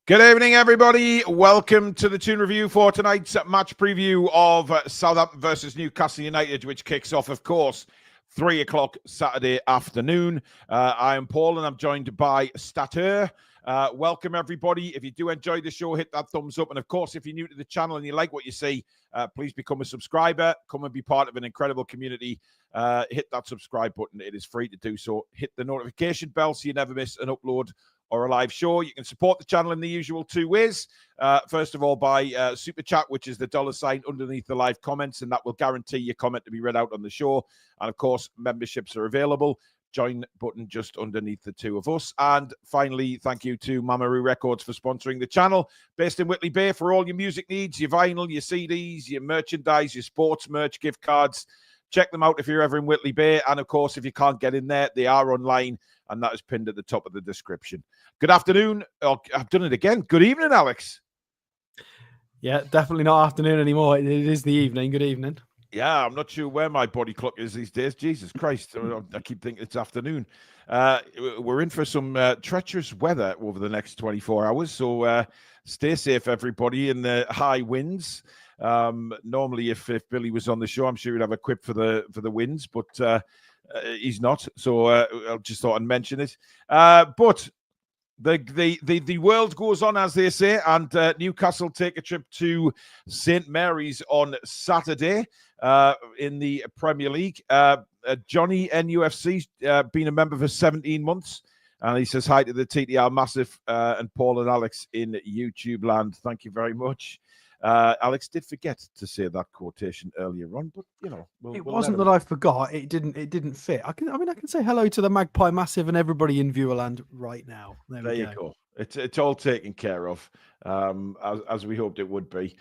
Good evening, everybody. Welcome to the Toon review for tonight's match preview of Southampton versus Newcastle United, which kicks off, of course, 3 o'clock Saturday afternoon. I am Paul, and I'm joined by Stateur. Welcome, everybody. If you do enjoy the show, hit that thumbs up. And, of course, if you're new to the channel and you like what you see, please become a subscriber. Come and be part of an incredible community. Hit that subscribe button. It is free to do so. Hit the notification bell so you never miss an upload or a live show. You can support the channel in the usual two ways. First of all, by Super Chat, which is the $ underneath the live comments, and that will guarantee your comment to be read out on the show. And, of course, memberships are available. Join button just underneath the two of us. And finally, thank you to Mamaroo Records for sponsoring the channel. Based in Whitley Bay for all your music needs, your vinyl, your CDs, your merchandise, your sports merch, gift cards. Check them out if you're ever in Whitley Bay. And, of course, if you can't get in there, they are online, and that is pinned at the top of the description. Good afternoon. Oh, I've done it again. Good evening, Alex. Yeah, definitely not afternoon anymore. It is the evening. Good evening. Yeah, I'm not sure where my body clock is these days. Jesus Christ. I keep thinking it's afternoon. We're in for some treacherous weather over the next 24 hours. So stay safe, everybody, in the high winds. Normally, if Billy was on the show, I'm sure he'd have a quip for the winds, but he's not. So I just thought I'd mention it. But the world goes on, as they say, and Newcastle take a trip to St. Mary's on Saturday in the Premier League. Johnny, NUFC, been a member for 17 months, and he says hi to the TTR Massive and Paul and Alex in YouTube land. Thank you very much. Alex did forget to say that quotation earlier on, but you know, it wasn't that I forgot. It didn't fit. I can say hello to the Magpie Massive and everybody in Viewerland right now. There you go. It's all taken care of, as we hoped it would be.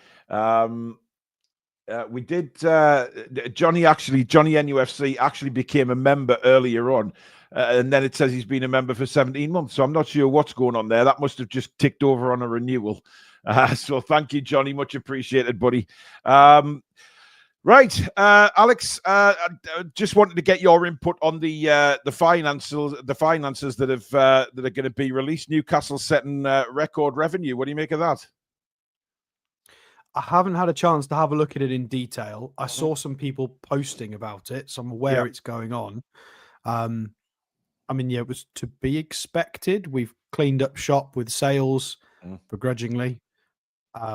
We did. Johnny NUFC actually became a member earlier on, and then it says he's been a member for 17 months. So I'm not sure what's going on there. That must have just ticked over on a renewal. So thank you, Johnny. Much appreciated, buddy. Right, Alex. Just wanted to get your input on the finances that are going to be released. Newcastle setting record revenue. What do you make of that? I haven't had a chance to have a look at it in detail. I saw some people posting about it, so I'm aware it's going on. I mean, yeah, it was to be expected. We've cleaned up shop with sales begrudgingly.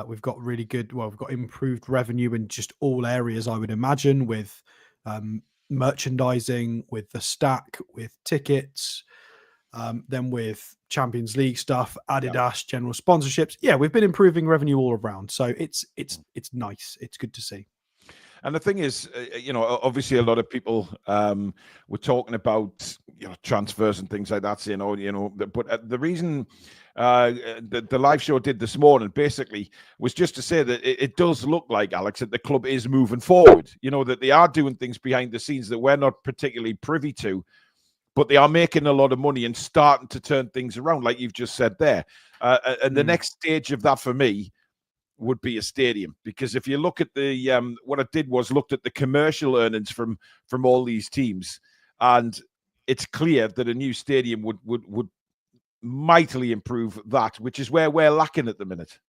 We've got we've got improved revenue in just all areas, I would imagine, with merchandising, with the stack, with tickets, then with Champions League stuff, Adidas, general sponsorships. Yeah, we've been improving revenue all around. So it's nice. It's good to see. And the thing is, you know, obviously a lot of people were talking about, you know, transfers and things like that, saying, oh, you know, but the reason the live show did this morning basically was just to say that it does look like, Alex, that the club is moving forward. You know, that they are doing things behind the scenes that we're not particularly privy to, but they are making a lot of money and starting to turn things around, like you've just said there. And the next stage of that for me would be a stadium, because if you look at the what I did was looked at the commercial earnings from all these teams, and it's clear that a new stadium would mightily improve that, which is where we're lacking at the minute.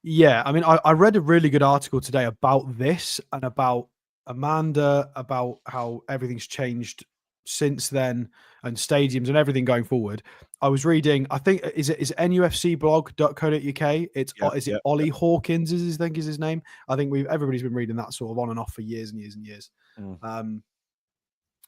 Yeah, I mean, I read a really good article today about this and about Amanda, about how everything's changed since then and stadiums and everything going forward. I was reading, I think, is nufcblog.co.uk? Is it Ollie Hawkins is his name? I think everybody's been reading that sort of on and off for years and years and years.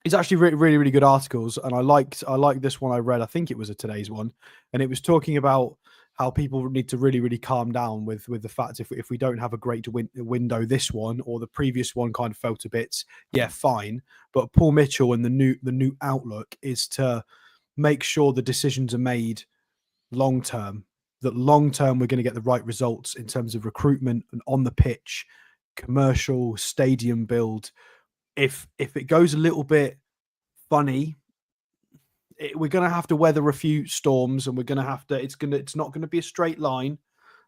It's actually really, really good articles, and I liked this one I read. I think it was today's one, and it was talking about how people need to really, really calm down with the fact if we don't have a great window, this one or the previous one kind of fell to bits. Yeah, fine. But Paul Mitchell and the new outlook is to make sure the decisions are made long term. That long term we're going to get the right results in terms of recruitment and on the pitch, commercial, stadium build. If it goes a little bit funny, we're going to have to weather a few storms, and we're going to have to. It's not going to be a straight line.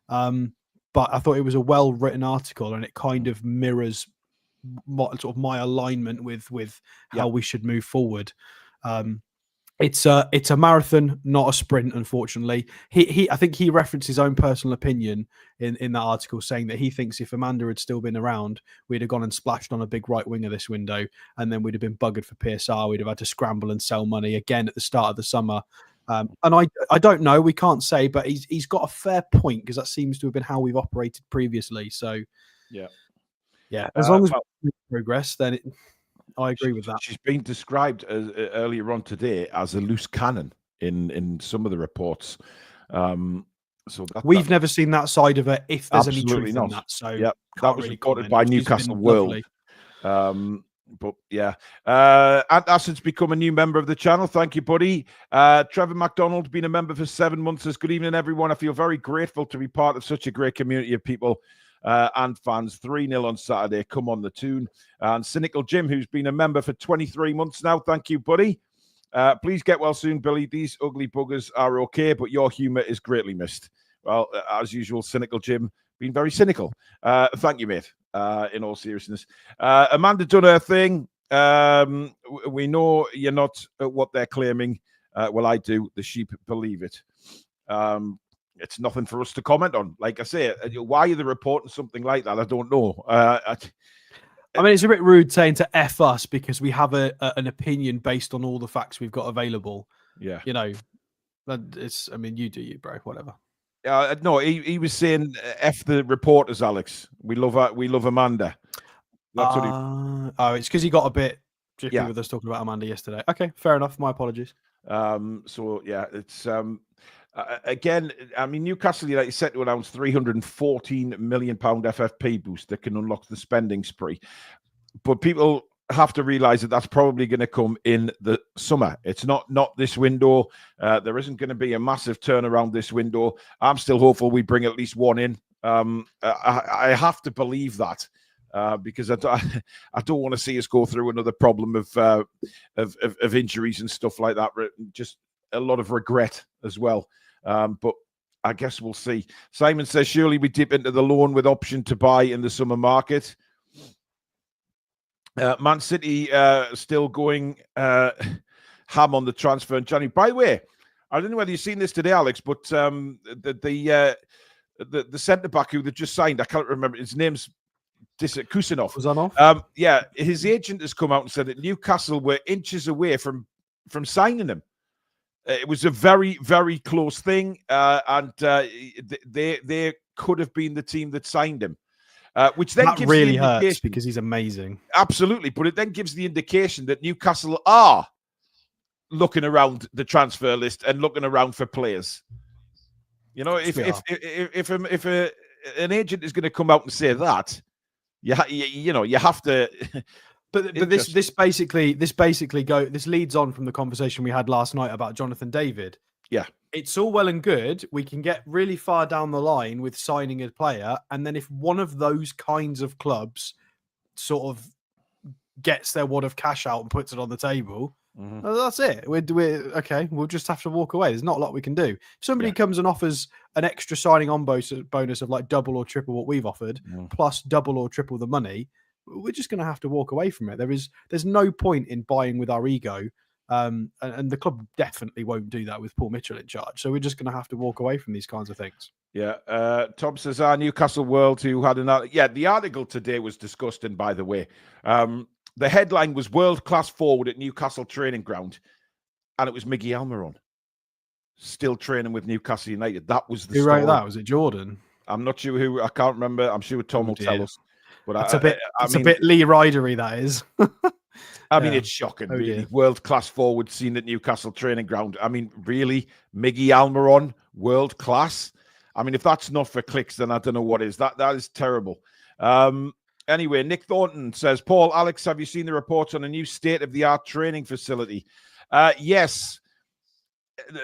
But I thought it was a well-written article, and it kind of mirrors my alignment with how we should move forward. It's a marathon, not a sprint. Unfortunately, I think he referenced his own personal opinion in that article, saying that he thinks if Amanda had still been around, we'd have gone and splashed on a big right winger this window, and then we'd have been buggered for PSR. We'd have had to scramble and sell money again at the start of the summer. And I don't know. We can't say, but he's got a fair point, because that seems to have been how we've operated previously. So yeah. As long as we progress, then I agree with that. She's been described as, earlier on today as a loose cannon in some of the reports. So we've never seen that side of it, if there's any truth not. in that. So yeah, that was really reported by Newcastle World. But yeah, Acid's become a new member of the channel. Thank you, buddy. Trevor McDonald, been a member for 7 months, says, good evening, everyone. I feel very grateful to be part of such a great community of people and fans. 3-0 on Saturday. Come on, the Toon. And Cynical Jim, who's been a member for 23 months now. Thank you, buddy. Please get well soon, Billy. These ugly buggers are okay, but your humour is greatly missed. Well, as usual, Cynical Jim, being very cynical. Thank you, mate, in all seriousness. Amanda done her thing. We know you're not what they're claiming. Well, I do. The sheep believe it. It's nothing for us to comment on. Like I say, why are they reporting something like that? I don't know. I mean, it's a bit rude saying to F us because we have an opinion based on all the facts we've got available. Yeah. You know, I mean, you do you, bro, whatever. No, he was saying F the reporters, Alex. We love Amanda. That's what oh, it's because he got a bit jiffy with us talking about Amanda yesterday. Okay, fair enough. My apologies. So yeah, it's again, I mean, Newcastle United set to announce £314 million FFP boost that can unlock the spending spree. But people have to realize that that's probably going to come in the summer. It's not this window. There isn't going to be a massive turnaround this window. I'm still hopeful we bring at least one in. I have to believe that. Because I don't want to see us go through another problem of injuries and stuff like that. Just a lot of regret as well. But I guess we'll see. Simon says, surely we dip into the loan with option to buy in the summer market. Man City still going ham on the transfer in January. By the way, I don't know whether you've seen this today, Alex, but the centre-back who they just signed, I can't remember, his name's Kusanov. Was that off? Yeah, his agent has come out and said that Newcastle were inches away from signing him. It was a very, very close thing, and they could have been the team that signed him. Which then that gives really the hurts because he's amazing. Absolutely, but it then gives the indication that Newcastle are looking around the transfer list and looking around for players. You know, if an agent is going to come out and say that, you know, you have to. But this basically leads on from the conversation we had last night about Jonathan David. Yeah. It's all well and good. We can get really far down the line with signing a player. And then if one of those kinds of clubs sort of gets their wad of cash out and puts it on the table, that's it. We're okay. We'll just have to walk away. There's not a lot we can do. If somebody comes and offers an extra signing on bonus of like double or triple what we've offered, plus double or triple the money, we're just going to have to walk away from it. There's no point in buying with our ego. And the club definitely won't do that with Paul Mitchell in charge. So we're just going to have to walk away from these kinds of things. Yeah. Tom says, Newcastle World, who had another. Yeah, the article today was disgusting, by the way. The headline was world-class forward at Newcastle training ground. And it was Miggy Almiron still training with Newcastle United. That was the story. Who wrote that? Was it Jordan? I'm not sure who. I can't remember. I'm sure Tom will tell us. But it's a bit Lee Ridery, that is. I mean, it's shocking, really. World-class forward seen at Newcastle training ground. I mean, really? Miggy Almiron, world-class? I mean, if that's not for clicks, then I don't know what is. That is terrible. Anyway, Nick Thornton says, Paul, Alex, have you seen the reports on a new state-of-the-art training facility? Yes.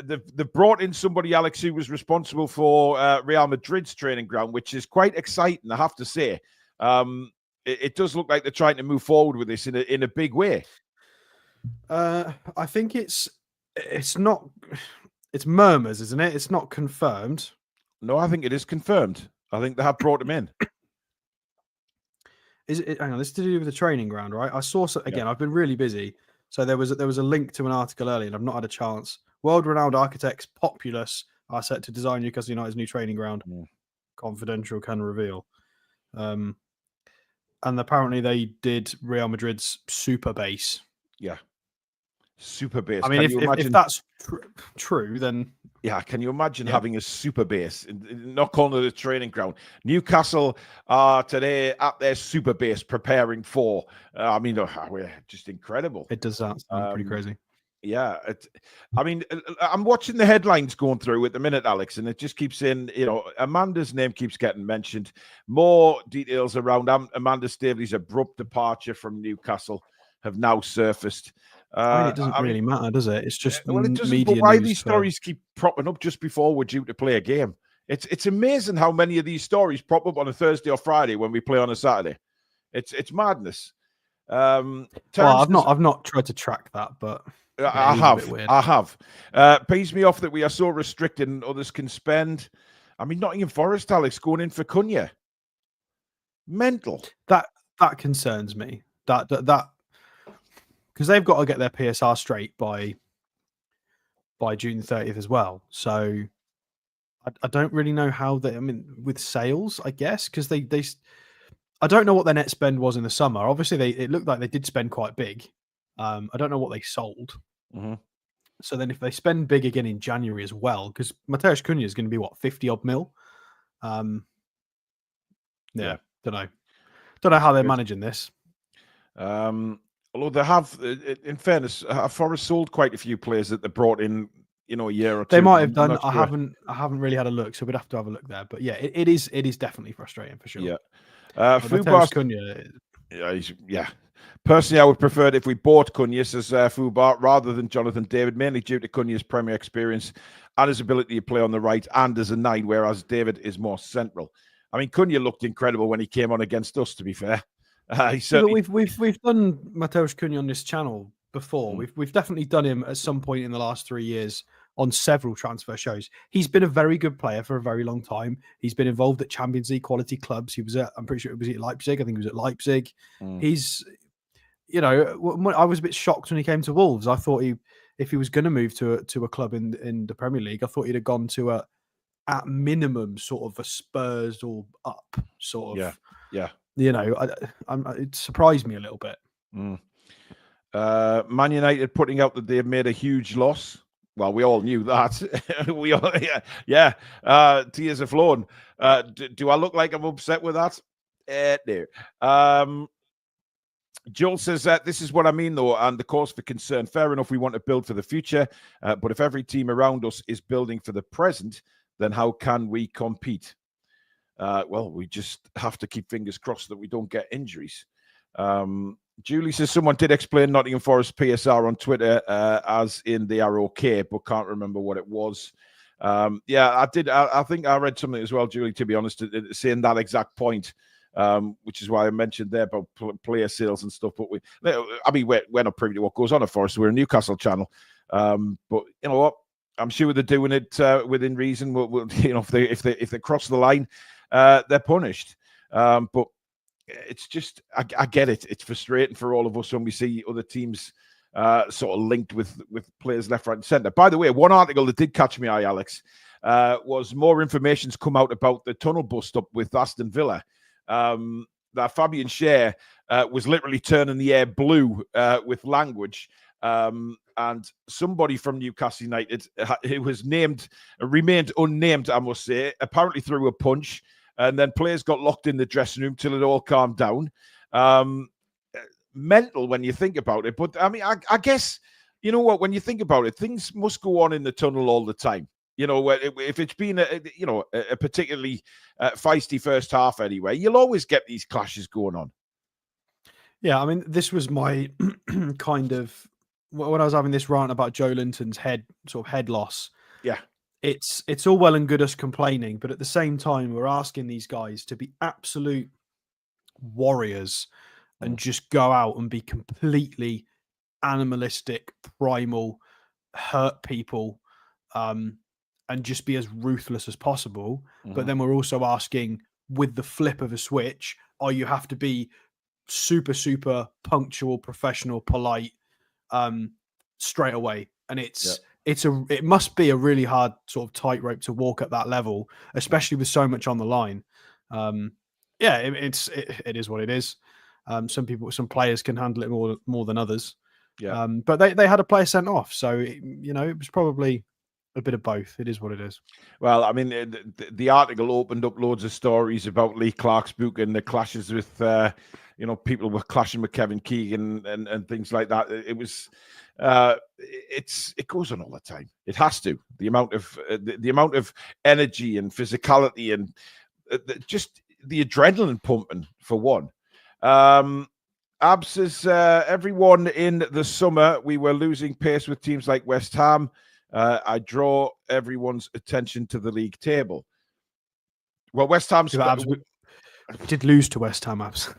They brought in somebody, Alex, who was responsible for Real Madrid's training ground, which is quite exciting, I have to say. It does look like they're trying to move forward with this in a big way. I think it's murmurs, isn't it? It's not confirmed. No, I think it is confirmed. I think they have brought him in. Is it? Hang on, this is to do with the training ground, right? I saw again. I've been really busy. So there was a link to an article earlier, and I've not had a chance. World-renowned architects Populous are set to design Newcastle United's new training ground. Confidential can reveal. And apparently they did Real Madrid's super base. Yeah. Super base. I mean, if that's true, then yeah, can you imagine having a super base? Not calling it a training ground. Newcastle are today at their super base preparing for. We're just incredible. It does sound pretty crazy. Yeah, I mean, I'm watching the headlines going through at the minute, Alex, and it just keeps saying, Amanda's name keeps getting mentioned. More details around Amanda Staveley's abrupt departure from Newcastle have now surfaced. I mean, it doesn't really matter, does it? It's just it doesn't. Media but why news these stories keep propping up just before we're due to play a game? It's amazing how many of these stories prop up on a Thursday or Friday when we play on a Saturday. It's madness. Well, I've not tried to track that, but I have. Pays me off that we are so restricted and others can spend. I mean, Nottingham Forest, Alex, going in for Cunha. Mental. That concerns me. That because they've got to get their PSR straight by June 30th as well. So I don't really know how they. I mean, with sales, I guess, because they I don't know what their net spend was in the summer. Obviously, it looked like they did spend quite big. I don't know what they sold. Mm-hmm. So then if they spend big again in January as well, because Mateusz Cunha is going to be, 50-odd mil? Don't know. Don't know how they're managing this. Although they have, in fairness, Forest sold quite a few players that they brought in, a year or two. They might have done. I haven't really had a look, so we'd have to have a look there. But yeah, it is definitely frustrating for sure. Yeah. Mateusz Cunha. Yeah. Personally, I would prefer it if we bought Cunha, says Fubar, rather than Jonathan David, mainly due to Cunha's Premier experience and his ability to play on the right and as a 9, whereas David is more central. I mean, Cunha looked incredible when he came on against us, to be fair. We've done Mateusz Cunha on this channel before. We've definitely done him at some point in the last 3 years on several transfer shows. He's been a very good player for a very long time. He's been involved at Champions League quality clubs. He was I'm pretty sure it was at Leipzig. I think he was at Leipzig. He's, I was a bit shocked when he came to Wolves. I thought if he was going to move to a club in the Premier League, I thought he'd have gone to at minimum sort of a Spurs or up sort of. Yeah. It surprised me a little bit. Man United putting out that they have made a huge loss. Well, we all knew that. We all, tears have flown. Do I look like I'm upset with that? No. Joel says that this is what I mean, though, and the cause for concern. Fair enough, we want to build for the future, but if every team around us is building for the present, then how can we compete? Well, we just have to keep fingers crossed that we don't get injuries. Julie says someone did explain Nottingham Forest PSR on Twitter as in they are okay, but can't remember what it was. I did. I think I read something as well, Julie, to be honest, saying that exact point, which is why I mentioned there about player sales and stuff. But we're not privy to what goes on at Forest. We're a Newcastle channel. But you know what? I'm sure they're doing it within reason. If they cross the line, they're punished. But it's just, I get it. It's frustrating for all of us when we see other teams sort of linked with players left, right, and centre. By the way, one article that did catch my eye, Alex, was more information's come out about the tunnel bust up with Aston Villa. That Fabian Schär was literally turning the air blue with language. And somebody from Newcastle United, who was remained unnamed, I must say, apparently threw a punch. And then players got locked in the dressing room till it all calmed down. Mental when you think about it. But, I mean, I guess, you know what, when you think about it, things must go on in the tunnel all the time. If it's been a particularly feisty first half anyway, you'll always get these clashes going on. Yeah, I mean, this was my kind of, when I was having this rant about Joe Linton's head loss. Yeah. It's all well and good us complaining, but at the same time, we're asking these guys to be absolute warriors and just go out and be completely animalistic, primal, hurt people, and just be as ruthless as possible. But then we're also asking, with the flip of a switch, you have to be super, super punctual, professional, polite, straight away, and it must be a really hard sort of tightrope to walk at that level, especially with so much on the line. It is what it is. Some players can handle it more than others. Yeah. But they had a player sent off, so it was probably a bit of both. It is what it is. Well, I mean, the article opened up loads of stories about Lee Clark's book and the clashes with, people were clashing with Kevin Keegan and things like that. It was, it goes on all the time. It has to. The amount of energy and physicality and just the adrenaline pumping for one. Abs says, everyone in the summer, we were losing pace with teams like West Ham. I draw everyone's attention to the league table. Well, West Ham's we did lose to West Ham, Abs.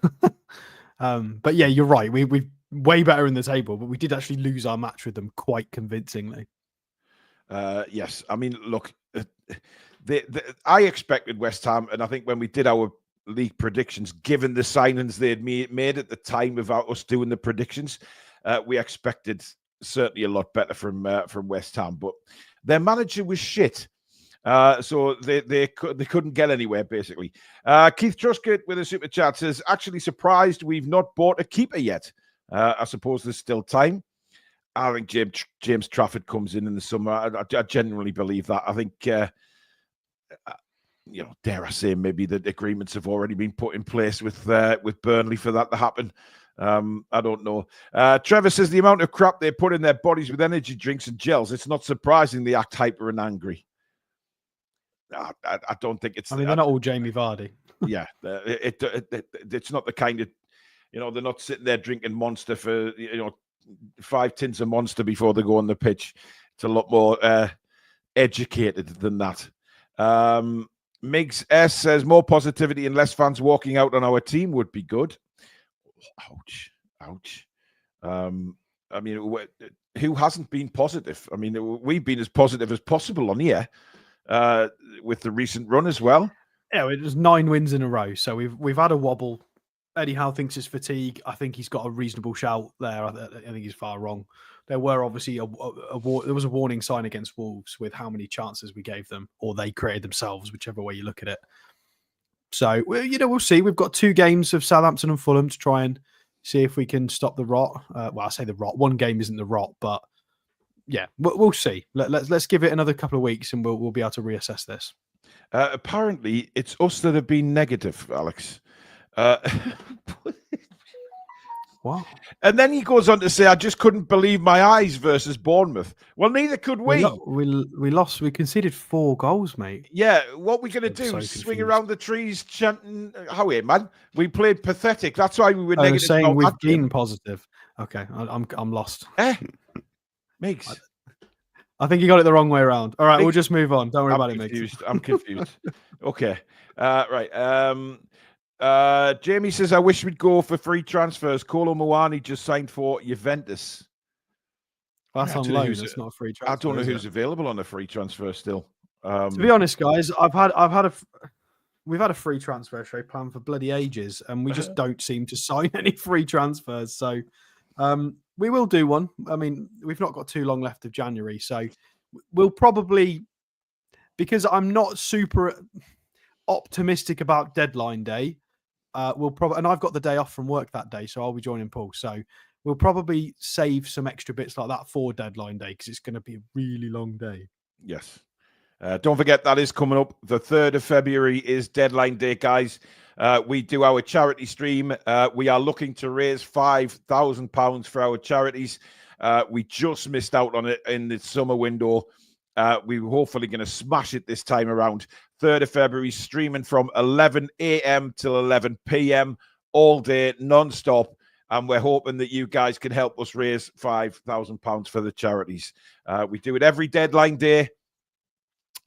But yeah, you're right. We're way better in the table, but we did actually lose our match with them quite convincingly. Yes. I mean, look, I expected West Ham, and I think when we did our league predictions, given the signings they had made at the time of us doing the predictions, we expected certainly a lot better from West Ham, but their manager was shit, so they couldn't get anywhere basically. Keith Truscott with a super chat says, actually surprised we've not bought a keeper yet. I suppose there's still time. I think James Trafford comes in the summer. I genuinely believe that. I think dare I say, maybe the agreements have already been put in place with Burnley for that to happen. I don't know. Trevor says the amount of crap they put in their bodies with energy drinks and gels, it's not surprising they act hyper and angry. I don't think it's... I mean, they're not all Jamie Vardy. Yeah, it's not the kind of... they're not sitting there drinking Monster for, 5 tins of Monster before they go on the pitch. It's a lot more educated than that. Migs S says more positivity and less fans walking out on our team would be good. Ouch. I mean, who hasn't been positive? I mean, we've been as positive as possible on here with the recent run as well. Yeah, it was 9 wins in a row, so we've had a wobble. Eddie Howe thinks it's fatigue. I think he's got a reasonable shout there. I think he's far wrong. There were obviously there was a warning sign against Wolves with how many chances we gave them, or they created themselves, whichever way you look at it. So we'll see. We've got 2 games of Southampton and Fulham to try and see if we can stop the rot. Well, I say the rot. One game isn't the rot, but yeah, we'll see. Let's give it another couple of weeks, and we'll be able to reassess this. Apparently, it's us that have been negative, Alex. What? And then he goes on to say, I just couldn't believe my eyes versus Bournemouth. Well, neither could we. We lost. We conceded 4 goals, mate. Yeah, what we're going to do is swing around the trees chanting, how man? We played pathetic. That's why we were negative. Saying we've been positive. Okay, I'm lost. Migs. I think you got it the wrong way around. All right, we'll just move on. Don't worry about it, Migs. I'm confused. Okay. Right. Jamie says, I wish we'd go for free transfers. Kolo Muani just signed for Juventus. That's on loan. It's not a free transfer. I don't know who's available on a free transfer still. To be honest, guys, we've had a free transfer show planned for bloody ages, and we just don't seem to sign any free transfers. So we will do one. I mean, we've not got too long left of January, so we'll probably, because I'm not super optimistic about deadline day. We'll probably, and I've got the day off from work that day, so I'll be joining Paul. So we'll probably save some extra bits like that for deadline day, because it's going to be a really long day. Yes. Don't forget, that is coming up. The 3rd of February is deadline day, guys. We do our charity stream. We are looking to raise £5,000 for our charities. We just missed out on it in the summer window. We're hopefully going to smash it this time around. 3rd of February, streaming from 11 a.m. till 11 p.m. all day, non-stop. And we're hoping that you guys can help us raise £5,000 for the charities. We do it every deadline day.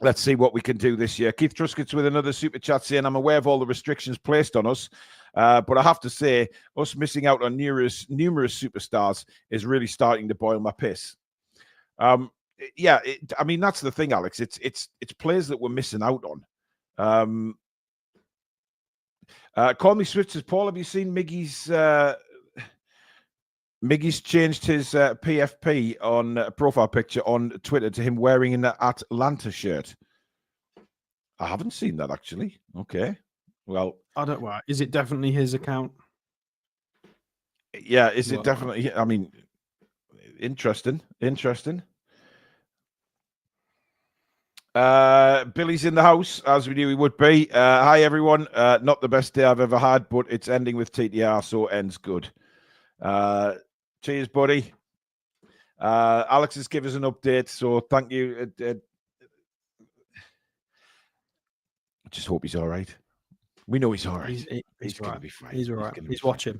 Let's see what we can do this year. Keith Truscott's with another super chat saying, I'm aware of all the restrictions placed on us, but I have to say, us missing out on numerous superstars is really starting to boil my piss. Yeah, I mean, that's the thing, Alex. It's players that we're missing out on. Call Me Swift says, Paul, have you seen Miggy's Miggy's changed his PFP on profile picture on Twitter to him wearing an Atlanta shirt. I haven't seen that, actually. Okay. Well, I don't know. Is it definitely his account? Yeah, is it definitely? I mean, interesting. Billy's in the house, as we knew he would be. Hi, everyone. Not the best day I've ever had, but it's ending with TTR, so ends good. Cheers, buddy. Alex has given us an update, so thank you. I just hope he's all right. We know he's all right. He's going to be fine. He's all right. He's watching.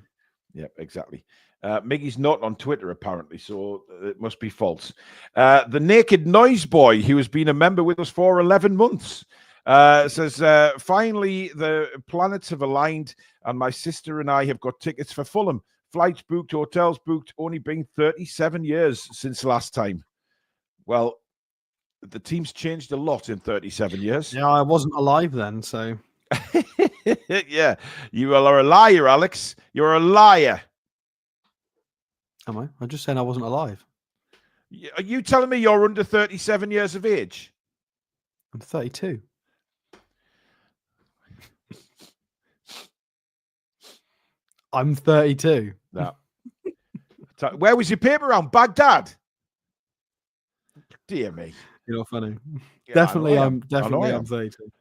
Yep, exactly. Miggy's not on Twitter, apparently, so it must be false. The Naked Noise Boy, who has been a member with us for 11 months, says, finally, the planets have aligned, and my sister and I have got tickets for Fulham. Flights booked, hotels booked, only been 37 years since last time. Well, the team's changed a lot in 37 years. Yeah, I wasn't alive then, so... Yeah, you are a liar, Alex. You're a liar. Am I? I'm just saying I wasn't alive. Are you telling me you're under 37 years of age? I'm 32. I'm 32. No. Where was your paper round? Baghdad? Dear me. You're funny. Yeah, definitely, I'm 32.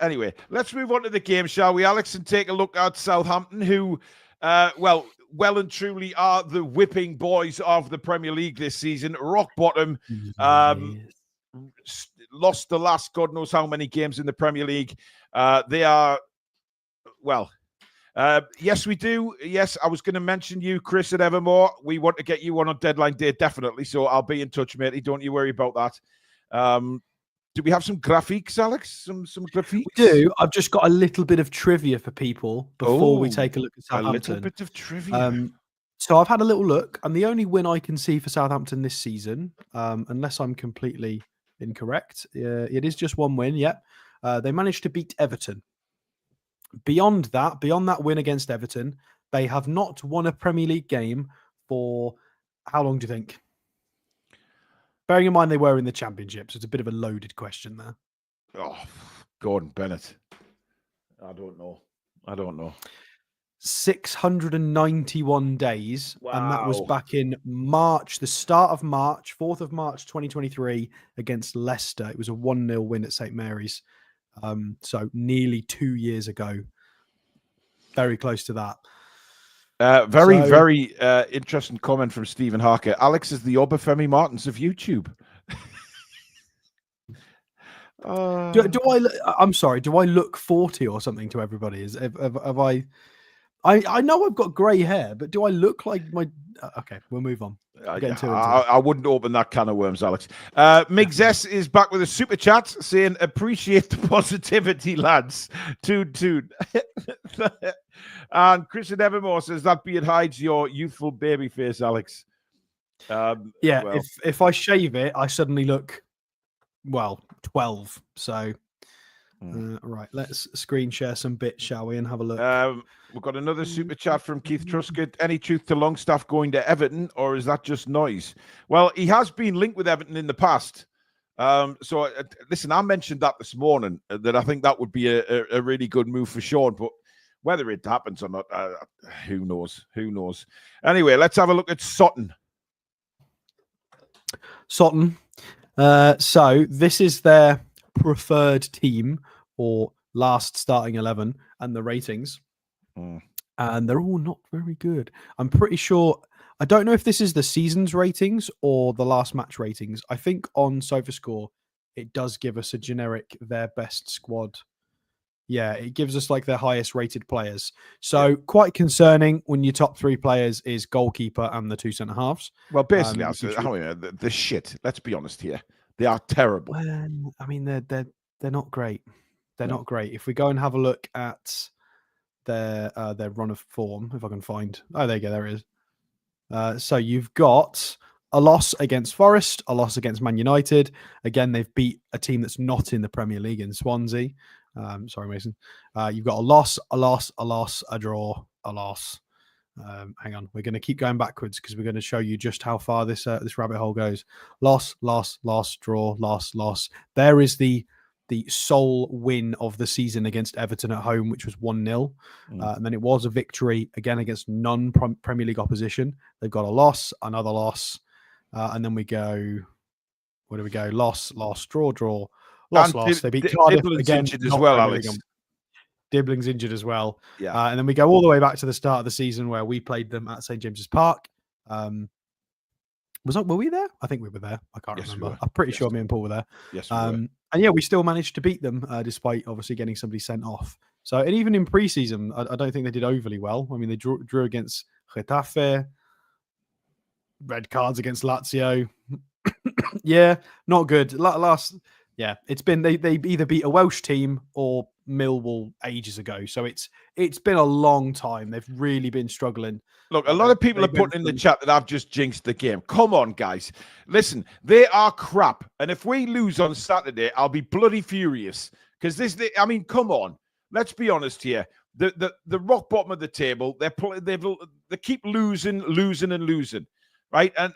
Anyway, let's move on to the game, shall we, Alex, and take a look at Southampton, who, well and truly are the whipping boys of the Premier League this season. Rock bottom. Lost the last God knows how many games in the Premier League. They are, well, yes, we do. Yes, I was going to mention you, Chris, at Evermore. We want to get you on deadline day, definitely. So I'll be in touch, matey. Don't you worry about that. Do we have some graphics, Alex? Some graphics? We do. I've just got a little bit of trivia for people before we take a look at Southampton. A little bit of trivia. So I've had a little look, and the only win I can see for Southampton this season, unless I'm completely incorrect, it is just one win. Yep. They managed to beat Everton. Beyond that win against Everton, they have not won a Premier League game for how long do you think? Bearing in mind they were in the Championship, so it's a bit of a loaded question there. Oh, Gordon Bennett. I don't know. 691 days. Wow. And that was back in March, the start of March, 4th of March, 2023 against Leicester. It was a 1-0 win at St. Mary's. So nearly 2 years ago. Very close to that. Very interesting comment from Stephen Harker. Alex is the Obafemi Martins of YouTube. I'm sorry. Do I look 40 or something to everybody? Have I know I've got grey hair, but do I look like my? Okay, we'll move on. I wouldn't open that can of worms, Alex. Migs S is back with a super chat saying, "Appreciate the positivity, lads." Toon. And Christian Evermore says that beard hides your youthful baby face, Alex. If I shave it, I suddenly look 12. So. Right, let's screen share some bits, shall we, and have a look. We've got another super chat from Keith Truscott. Any truth to Longstaff going to Everton, or is that just noise? Well, he has been linked with Everton in the past. Listen, I mentioned that this morning, that I think that would be a really good move for Sean, but whether it happens or not, who knows? Anyway, let's have a look at Sutton. So this is their preferred team or last starting 11 and the ratings, and they're all not very good. I'm pretty sure, I don't know if this is the season's ratings or the last match ratings. I think on SofaScore it does give us a generic their best squad. Yeah, it gives us like their highest rated players. So quite concerning when your top 3 players is goalkeeper and the 2 centre halves. Well, basically, the shit. Let's be honest here. They are terrible. Well, I mean, they're not great. They're not great. If we go and have a look at their run of form, if I can find, there you go, there it is. So you've got a loss against Forest, a loss against Man United. Again, they've beat a team that's not in the Premier League in Swansea. Sorry, Mason. You've got a loss, a draw, a loss. Hang on, we're going to keep going backwards because we're going to show you just how far this rabbit hole goes. Loss, draw, loss. There is the sole win of the season against Everton at home, which was 1-0. And then it was a victory again against non-Premier League opposition. They've got a loss, another loss, and then we go. Where do we go? Loss, draw, loss. They beat Cardiff again as well, Alex. Dibling's injured as well. Yeah. And then we go all the way back to the start of the season where we played them at St. James's Park. Were we there? I think we were there. I can't remember. I'm pretty sure me and Paul were there. Yes, we were. And yeah, we still managed to beat them despite obviously getting somebody sent off. So, and even in pre-season, I don't think they did overly well. I mean, they drew against Getafe, red cards against Lazio. Yeah, not good. It's been they either beat a Welsh team or Millwall ages ago. So it's been a long time. They've really been struggling. Look, a lot of people are putting in the chat that I've just jinxed the game. Come on, guys. Listen, they are crap. And if we lose on Saturday, I'll be bloody furious. Because come on. Let's be honest here. The rock bottom of the table, they keep losing, right? And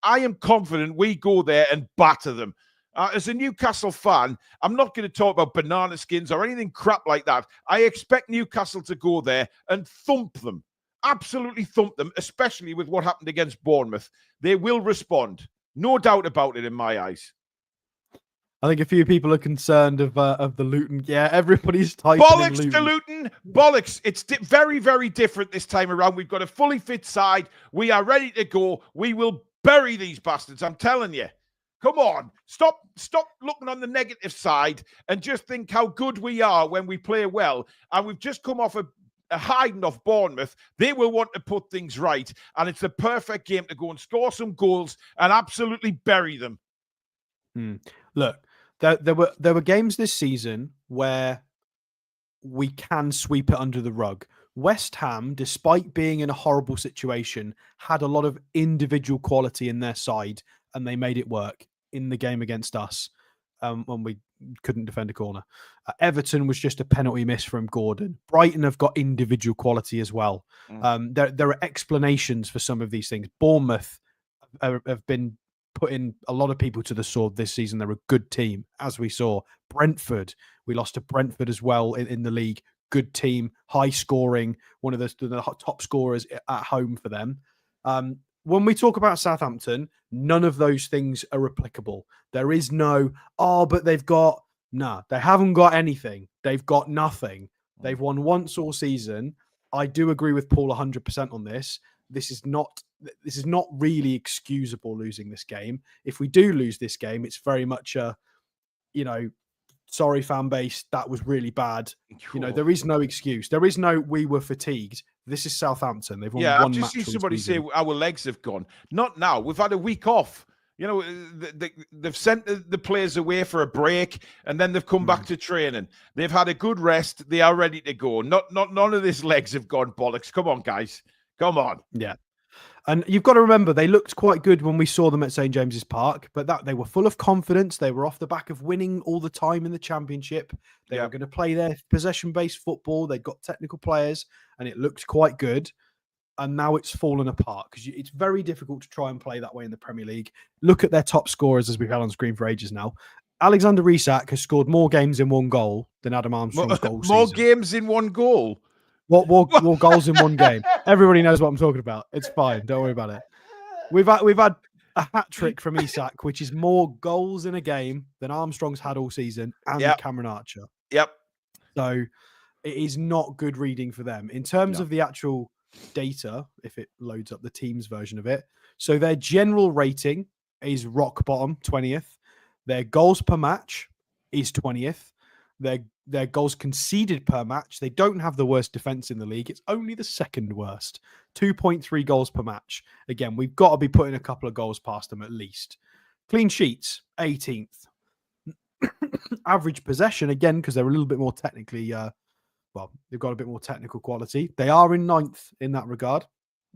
I am confident we go there and batter them. As a Newcastle fan, I'm not going to talk about banana skins or anything crap like that. I expect Newcastle to go there and thump them. Absolutely thump them, especially with what happened against Bournemouth. They will respond. No doubt about it in my eyes. I think a few people are concerned of the Luton. Yeah, everybody's typing bollocks in to Luton. Bollocks. It's very, very different this time around. We've got a fully fit side. We are ready to go. We will bury these bastards. I'm telling you. Come on. Stop looking on the negative side and just think how good we are when we play well. And we've just come off a hiding off Bournemouth. They will want to put things right. And it's the perfect game to go and score some goals and absolutely bury them. Look, there were games this season where we can sweep it under the rug. West Ham, despite being in a horrible situation, had a lot of individual quality in their side, and they made it work in the game against us when we couldn't defend a corner. Everton was just a penalty miss from Gordon. Brighton have got individual quality as well. There are explanations for some of these things. Bournemouth have been putting a lot of people to the sword this season. They're a good team, as we saw. Brentford, we lost to Brentford as well in the league. Good team, high scoring, one of the top scorers at home for them. When we talk about Southampton, none of those things are applicable. There is no, but they haven't got anything. They've got nothing. They've won once all season. I do agree with Paul 100% on this. This is not really excusable, losing this game. If we do lose this game, it's very much sorry, fan base, that was really bad. Cool. There is no excuse. There is no, we were fatigued. This is Southampton. They've won one match. I've just seen somebody say our legs have gone. Not now. We've had a week off. They've sent the players away for a break, and then they've come back to training. They've had a good rest. They are ready to go. None of these legs have gone, bollocks. Come on, guys. Come on. Yeah. And you've got to remember, they looked quite good when we saw them at St. James's Park, but they were full of confidence. They were off the back of winning all the time in the Championship. They were going to play their possession-based football. They've got technical players, and it looked quite good. And now it's fallen apart because it's very difficult to try and play that way in the Premier League. Look at their top scorers, as we've had on screen for ages now. Alexander Isak has scored more games in one goal than Adam Armstrong's goal season. More games in one goal? What more goals in one game? Everybody knows what I'm talking about. It's fine. Don't worry about it. We've had a hat trick from Isak, which is more goals in a game than Armstrong's had all season, and Cameron Archer. Yep. So it is not good reading for them in terms of the actual data. If it loads up the team's version of it, so their general rating is rock bottom, 20th. Their goals per match is 20th. Their goals conceded per match, they don't have the worst defense in the league. It's only the second worst. 2.3 goals per match. Again, we've got to be putting a couple of goals past them at least. Clean sheets, 18th. Average possession, again, because they're a little bit more technically, they've got a bit more technical quality. They are in 9th in that regard.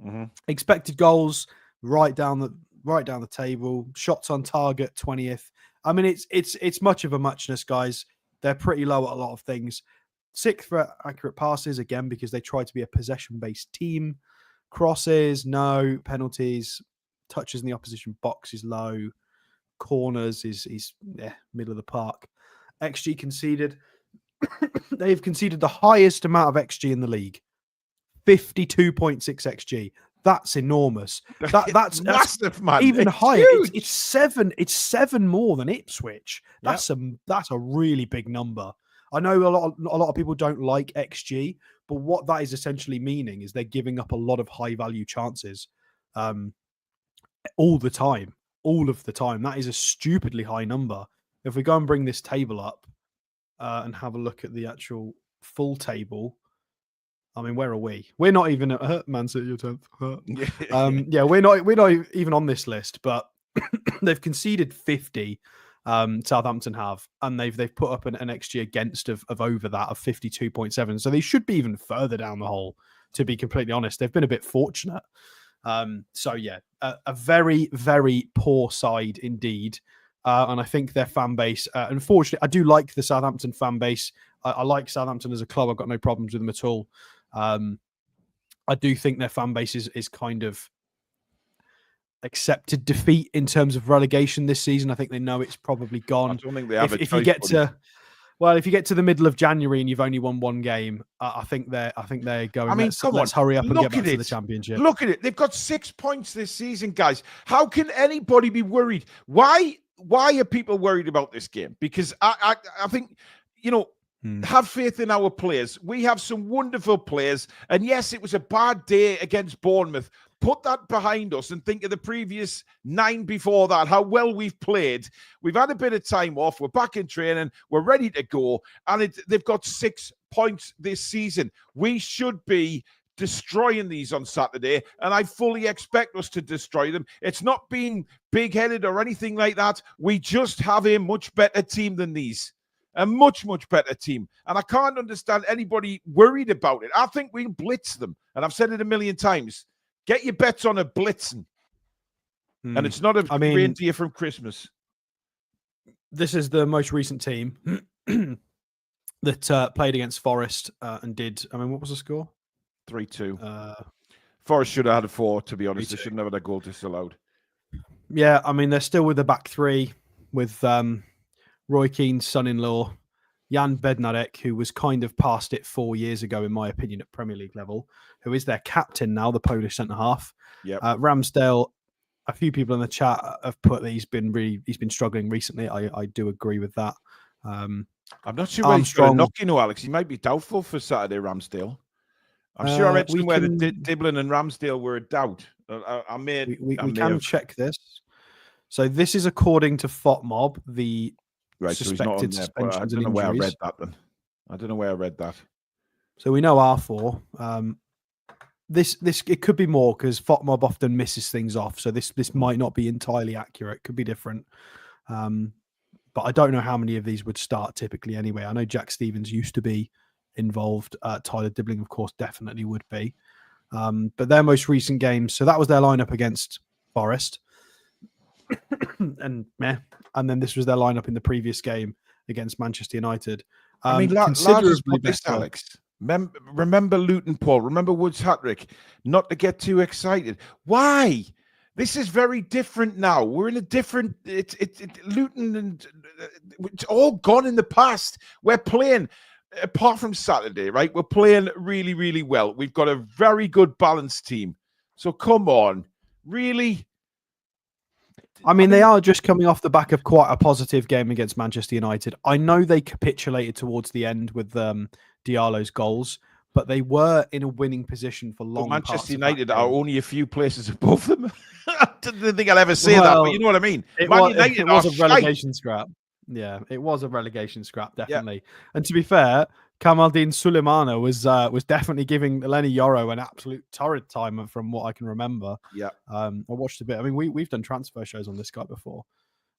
Mm-hmm. Expected goals, right down the table. Shots on target, 20th. I mean, it's much of a muchness, guys. They're pretty low at a lot of things. 6th for accurate passes, again, because they try to be a possession-based team. Crosses, no. Penalties, touches in the opposition box is low. Corners is middle of the park. XG conceded. They've conceded the highest amount of XG in the league. 52.6 XG. That's enormous. That's massive, man. Even it's higher. Huge. It's seven. It's 7 more than Ipswich. That's a really big number. I know a lot of people don't like XG, but what that is essentially meaning is they're giving up a lot of high value chances, all the time, all of the time. That is a stupidly high number. If we go and bring this table up and have a look at the actual full table. I mean, where are we? We're not even at Man City, you're 10th. Yeah, we're not even on this list, but they've conceded 50. Southampton have, and they've put up an XG against of over that of 52.7. So they should be even further down the hole, to be completely honest. They've been a bit fortunate. So yeah, a very, very poor side indeed. And I think their fan base, unfortunately, I do like the Southampton fan base. I like Southampton as a club. I've got no problems with them at all. I do think their fan base is kind of accepted defeat in terms of relegation this season. I think they know it's probably gone. I don't think they have if you get to the middle of January and you've only won one game, I think they're going. I mean, let's hurry up and get back to the championship. Look at it. They've got 6 points this season, guys. How can anybody be worried? Why are people worried about this game? Because I think, have faith in our players. We have some wonderful players. And yes, it was a bad day against Bournemouth. Put that behind us and think of the previous 9 before that, how well we've played. We've had a bit of time off. We're back in training. We're ready to go. And they've got 6 points this season. We should be destroying these on Saturday, and I fully expect us to destroy them. It's not being big-headed or anything like that. We just have a much better team than these. A much, much better team. And I can't understand anybody worried about it. I think we'll blitz them. And I've said it a million times. Get your bets on a blitzing. And it's not a reindeer from Christmas. This is the most recent team that played against Forest and did. I mean, what was the score? 3-2. Forest should have had a 4, to be honest. 3-2. They shouldn't have had a goal disallowed. Yeah, I mean, they're still with the back 3 with Roy Keane's son-in-law, Jan Bednarek, who was kind of past it 4 years ago, in my opinion, at Premier League level, who is their captain now, the Polish centre-half. Yep. Ramsdale, a few people in the chat have put that he's been struggling recently. I do agree with that. I'm not sure where he's going to knock, Alex. He might be doubtful for Saturday, Ramsdale. I'm sure I read somewhere that Diblin and Ramsdale were a doubt. We can check this. So this is according to FOTMob, the suspected suspensions and injuries. I don't know where I read that then. I don't know where I read that. So we know R4. This it could be more because FOTMob often misses things off. So this might not be entirely accurate. Could be different. But I don't know how many of these would start typically anyway. I know Jack Stevens used to be involved. Tyler Dibbling, of course, definitely would be. But their most recent games, so that was their lineup against Forest. and then this was their lineup in the previous game against Manchester United. I mean, considerably better. Alex. Remember Luton, Paul. Remember Woods' hat-trick. Not to get too excited. Why? This is very different now. We're in a different. Luton and it's all gone in the past. We're playing, apart from Saturday, right? We're playing really, really well. We've got a very good balanced team. So come on, really. I mean, they are just coming off the back of quite a positive game against Manchester United. I know they capitulated towards the end with Diallo's goals, but they were in a winning position for long. But Manchester United are only a few places above them. I didn't think I'd ever say that, but you know what I mean. It was a relegation scrap. Yeah, it was a relegation scrap, definitely. Yeah. And to be fair, Kamaldeen Sulemana was definitely giving Lenny Yoro an absolute torrid time from what I can remember. Yeah. I watched a bit. I mean, we've done transfer shows on this guy before.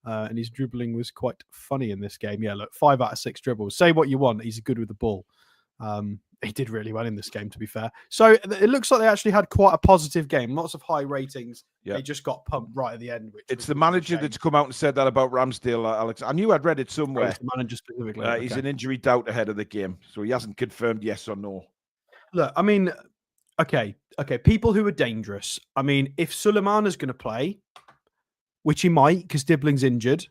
And his dribbling was quite funny in this game. Yeah, look, 5 out of 6 dribbles. Say what you want, he's good with the ball. He did really well in this game, to be fair. So it looks like they actually had quite a positive game. Lots of high ratings. Yeah. They just got pumped right at the end. It's the manager that's come out and said that about Ramsdale, Alex. I knew I'd read it somewhere. The manager specifically. He's an injury doubt ahead of the game, so he hasn't confirmed yes or no. Look, I mean, Okay. People who are dangerous. I mean, if Suleimana's going to play, which he might, because Dibling's injured.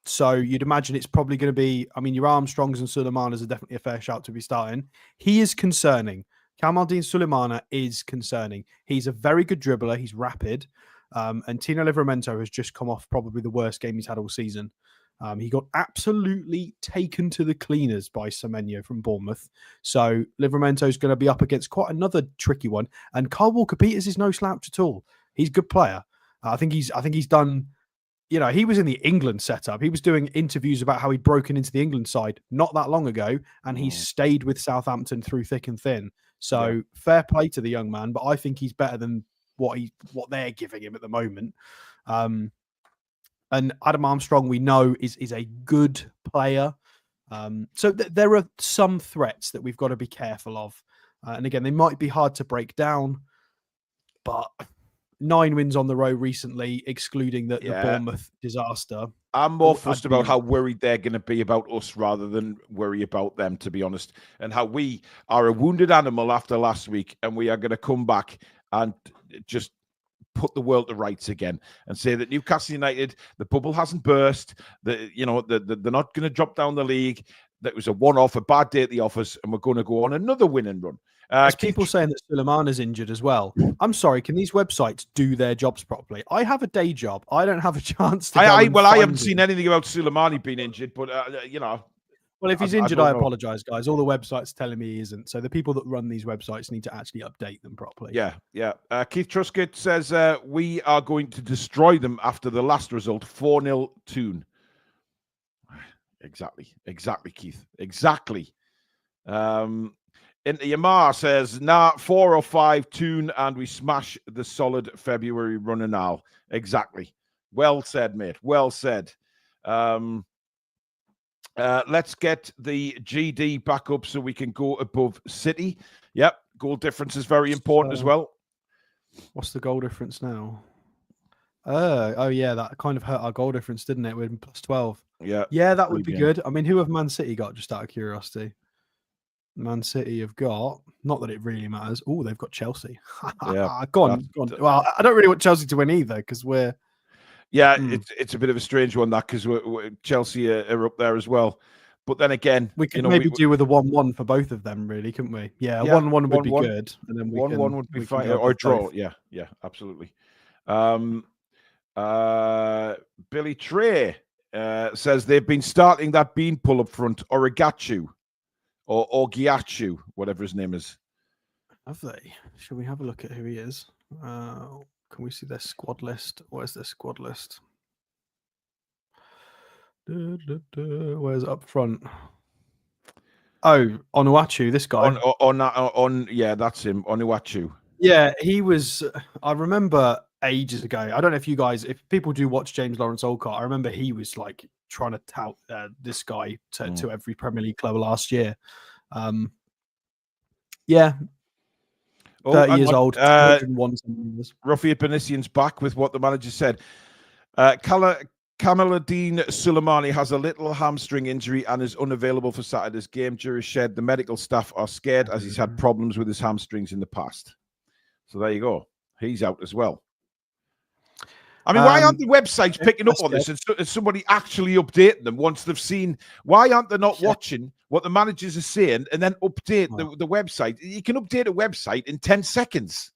So you'd imagine it's probably going to be. I mean, your Armstrongs and Suleimana's are definitely a fair shout to be starting. He is concerning. Kamaldeen Suleimana is concerning. He's a very good dribbler. He's rapid. And Tino Livramento has just come off probably the worst game he's had all season. He got absolutely taken to the cleaners by Semenyo from Bournemouth. So Livramento is going to be up against quite another tricky one. And Kyle Walker-Peters is no slouch at all. He's a good player. I think he's done. You know, he was in the England setup. He was doing interviews about how he'd broken into the England side not that long ago, and he's stayed with Southampton through thick and thin. So fair play to the young man, but I think he's better than what they're giving him at the moment. And Adam Armstrong, we know, is a good player. So there are some threats that we've got to be careful of. And again, they might be hard to break down, but 9 wins on the row recently, excluding the Bournemouth disaster. I'm more fussed about how worried they're going to be about us rather than worry about them, to be honest, and how we are a wounded animal after last week, and we are going to come back and just put the world to rights again and say that Newcastle United, the bubble hasn't burst, they're not going to drop down the league. That was a one-off, a bad day at the office, and we're going to go on another winning run. There's people saying that Suleimana's injured as well. I'm sorry, can these websites do their jobs properly? I have a day job. I don't have a chance to I haven't seen anything about Suleimani being injured, but, Well, if he's injured, I apologise, guys. All the websites telling me he isn't. So the people that run these websites need to actually update them properly. Yeah. Keith Truscott says, we are going to destroy them after the last result, 4-0 Toon. Exactly, Keith. Exactly. Into Yamar says, 4 or 5 Toon and we smash the solid February run and all. Exactly. Well said, mate. Well said. Let's get the GD back up so we can go above City. Yep. Goal difference is very important as well. What's the goal difference now? Oh yeah, that kind of hurt our goal difference, didn't it? We're plus 12. Yeah, that would be good. I mean, who have Man City got, just out of curiosity? Man City have got, not that it really matters. Oh, they've got Chelsea. Go on. Well, I don't really want Chelsea to win either because we're. Yeah, it's a bit of a strange one, that, because Chelsea are up there as well. But then again, we could maybe do with a 1-1 for both of them, really, couldn't we? Yeah, 1-1 would be good, and then 1-1 would be fine, or a draw. Both. Yeah, absolutely. Billy Trey says they've been starting that bean pull up front, Origachu or Giachu, whatever his name is. Have they? Shall we have a look at who he is? Can we see their squad list? Where's their squad list? Where's up front? Oh, Onuachu, this guy. Yeah, that's him, Onuachu. Yeah, he was. I remember ages ago. I don't know if you guys, if people do watch James Lawrence Olcott, I remember he was like trying to tout this guy to every Premier League club last year. Yeah. 30 years old. Rafi Benisian's back with what the manager said. Kamaladeen Suleimani has a little hamstring injury and is unavailable for Saturday's game. Juric said the medical staff are scared as he's had problems with his hamstrings in the past. So there you go. He's out as well. I mean, why aren't the websites picking up on this and somebody actually updating them once they've seen? Why aren't they not watching what the managers are saying and then update the website? You can update a website in 10 seconds.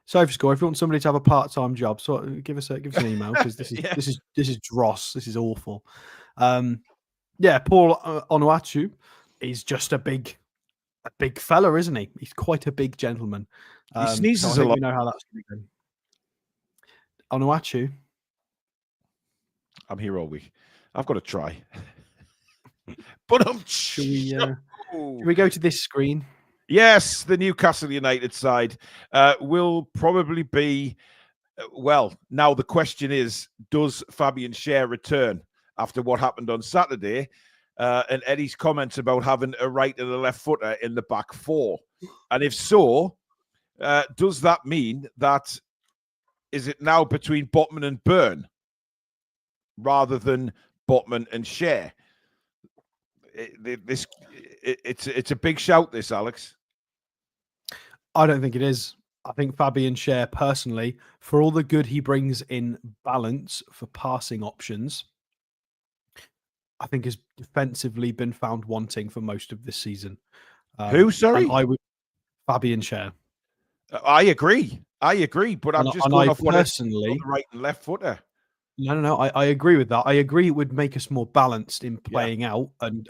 SofaScore, if you want somebody to have a part-time job, so give us an email, because this is dross. This is awful. Paul Onuachu is just a big fella, isn't he? He's quite a big gentleman. He sneezes a lot. You know how that's going to go. Onuachu. I'm here all week. I've got to try. But should we go to this screen? Yes, the Newcastle United side will probably be, well, now the question is, does Fabian Schär return after what happened on Saturday? And Eddie's comments about having a right and a left footer in the back four. And if so, does that mean that, is it now between Botman and Byrne rather than Botman and Schär? It's a big shout, this, Alex. I don't think it is. I think Fabian Schär, personally, for all the good he brings in balance for passing options, I think has defensively been found wanting for most of this season. Who, And sorry? I would Fabian Schär. I agree. But I'm just And going I off what it on personally, the right and left footer. no. I agree with that. I agree it would make us more balanced in Yeah. playing out and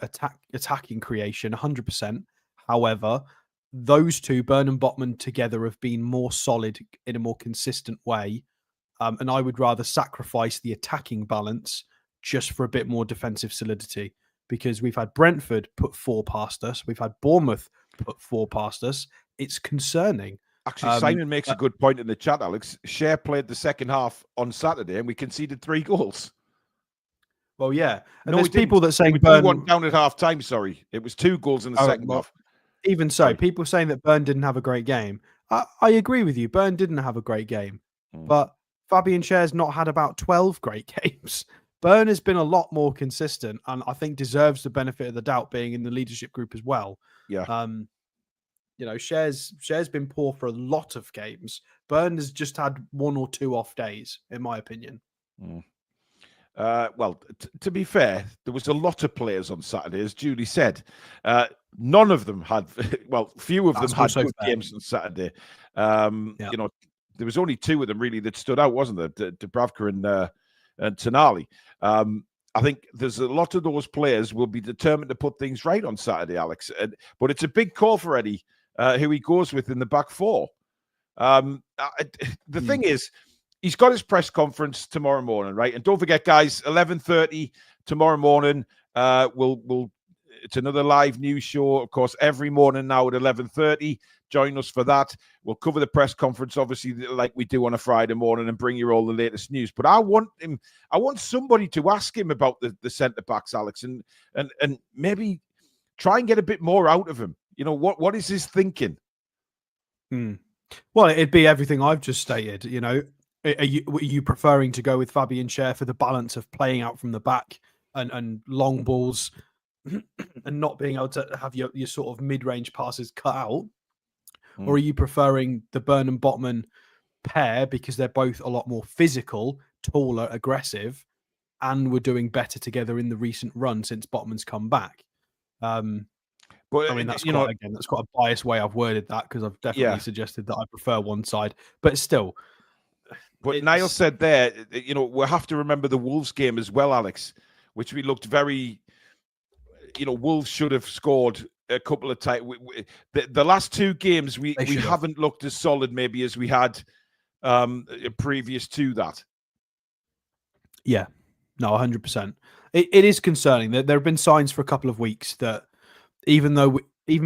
attacking creation, 100%. However, those two, Burn and Botman together, have been more solid in a more consistent way. And I would rather sacrifice the attacking balance just for a bit more defensive solidity, because we've had Brentford put 4 past us. We've had Bournemouth put 4 past us. It's concerning. Actually, Simon makes a good point in the chat, Alex. Schär played the second half on Saturday and we conceded 3 goals. Well, yeah. And No, there's people that saying we Burn... 2-1 down at half time, sorry. It was 2 goals in the second half. Even so, Sorry. people saying that Burn didn't have a great game. I agree with you. Burn didn't have a great game. But Fabian Schär's not had about 12 great games. Burn has been a lot more consistent and I think deserves the benefit of the doubt, being in the leadership group as well. Yeah. Schär's been poor for a lot of games. Burn has just had 1 or 2 off days, in my opinion. Well, to be fair, there was a lot of players on Saturday, as Julie said. None of them had, few of them had good games on Saturday. You know, there was only 2 of them really that stood out, wasn't there? Dubravka and Tonali. I think there's a lot of those players will be determined to put things right on Saturday, Alex. But it's a big call for Eddie, who he goes with in the back 4. The thing is, he's got his press conference tomorrow morning, right? And don't forget, guys, 11:30 tomorrow morning. It's another live news show, of course, every morning now at 11:30. Join us for that. We'll cover the press conference, obviously, like we do on a Friday morning, and bring you all the latest news. But I want somebody to ask him about the centre backs, Alex, and maybe try and get a bit more out of him. You know, what is his thinking? Well, it'd be everything I've just stated. You know, are you preferring to go with Fabian Schär for the balance of playing out from the back and long balls and not being able to have your sort of mid-range passes cut out? Or are you preferring the Burn and Botman pair because they're both a lot more physical, taller, aggressive, and were doing better together in the recent run since Botman's come back? But I mean, that's that's quite a biased way I've worded that, because I've definitely suggested that I prefer one side, but still. But Niall said there, you know, we'll have to remember the Wolves game as well, Alex, which we looked very, you know, Wolves should have scored a couple of times. The last 2 games, we haven't looked as solid maybe as we had previous to that. Yeah, no, 100%. It is concerning. There have been signs for a couple of weeks that even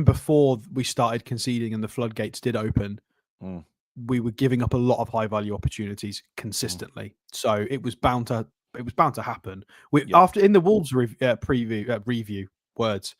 before we started conceding and the floodgates did open, we were giving up a lot of high value opportunities consistently. So it was bound to happen. After in the Wolves review words,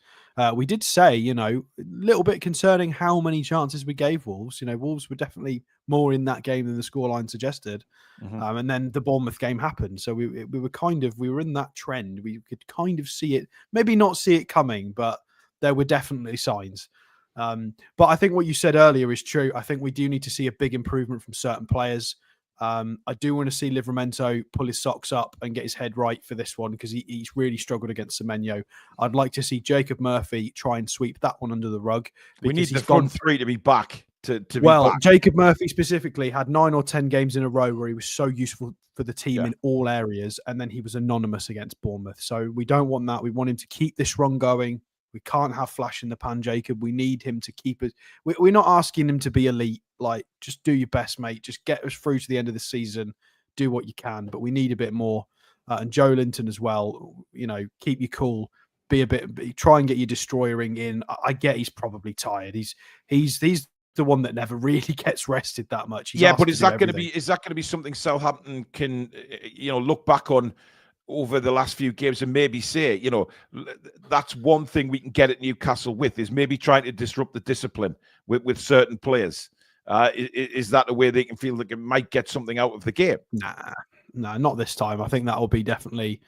we did say, you know, a little bit concerning how many chances we gave Wolves. You know, Wolves were definitely more in that game than the scoreline suggested. And then the Bournemouth game happened. So we were in that trend. We could kind of see it, maybe not see it coming, but there were definitely signs. But I think what you said earlier is true. I think we do need to see a big improvement from certain players. I do want to see Livramento pull his socks up and get his head right for this one, because he's really struggled against Semenyo. I'd like to see Jacob Murphy try and sweep that one under the rug. We need the front 3 to be back. Jacob Murphy specifically had 9 or 10 games in a row where he was so useful for the team in all areas, and then he was anonymous against Bournemouth. So we don't want that. We want him to keep this run going. We can't have flash in the pan, Jacob. We need him to keep it. We're not asking him to be elite. Like, just do your best, mate. Just get us through to the end of the season. Do what you can. But we need a bit more. And Joe Linton as well. You know, keep you cool. Try and get your destroyering in. I get he's probably tired. He's the one that never really gets rested that much. But is that going to be something Southampton can, you know, look back on over the last few games and maybe say, you know, that's one thing we can get at Newcastle with, is maybe trying to disrupt the discipline with certain players. Is that a way they can feel like it might get something out of the game? Nah, not this time. I think that will be definitely.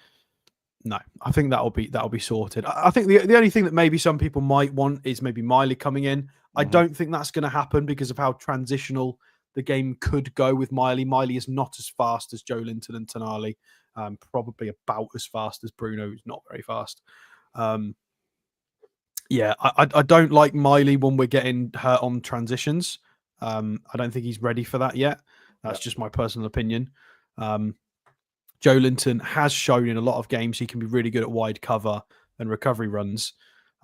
No, I think that'll be sorted. I think the only thing that maybe some people might want is maybe Miley coming in. I don't think that's going to happen because of how transitional the game could go with Miley. Miley is not as fast as Joe Linton and Tonali. Probably about as fast as Bruno, who's not very fast. Yeah, I don't like Miley when we're getting hurt on transitions. I don't think he's ready for that yet. That's just my personal opinion. Joe Linton has shown in a lot of games he can be really good at wide cover and recovery runs.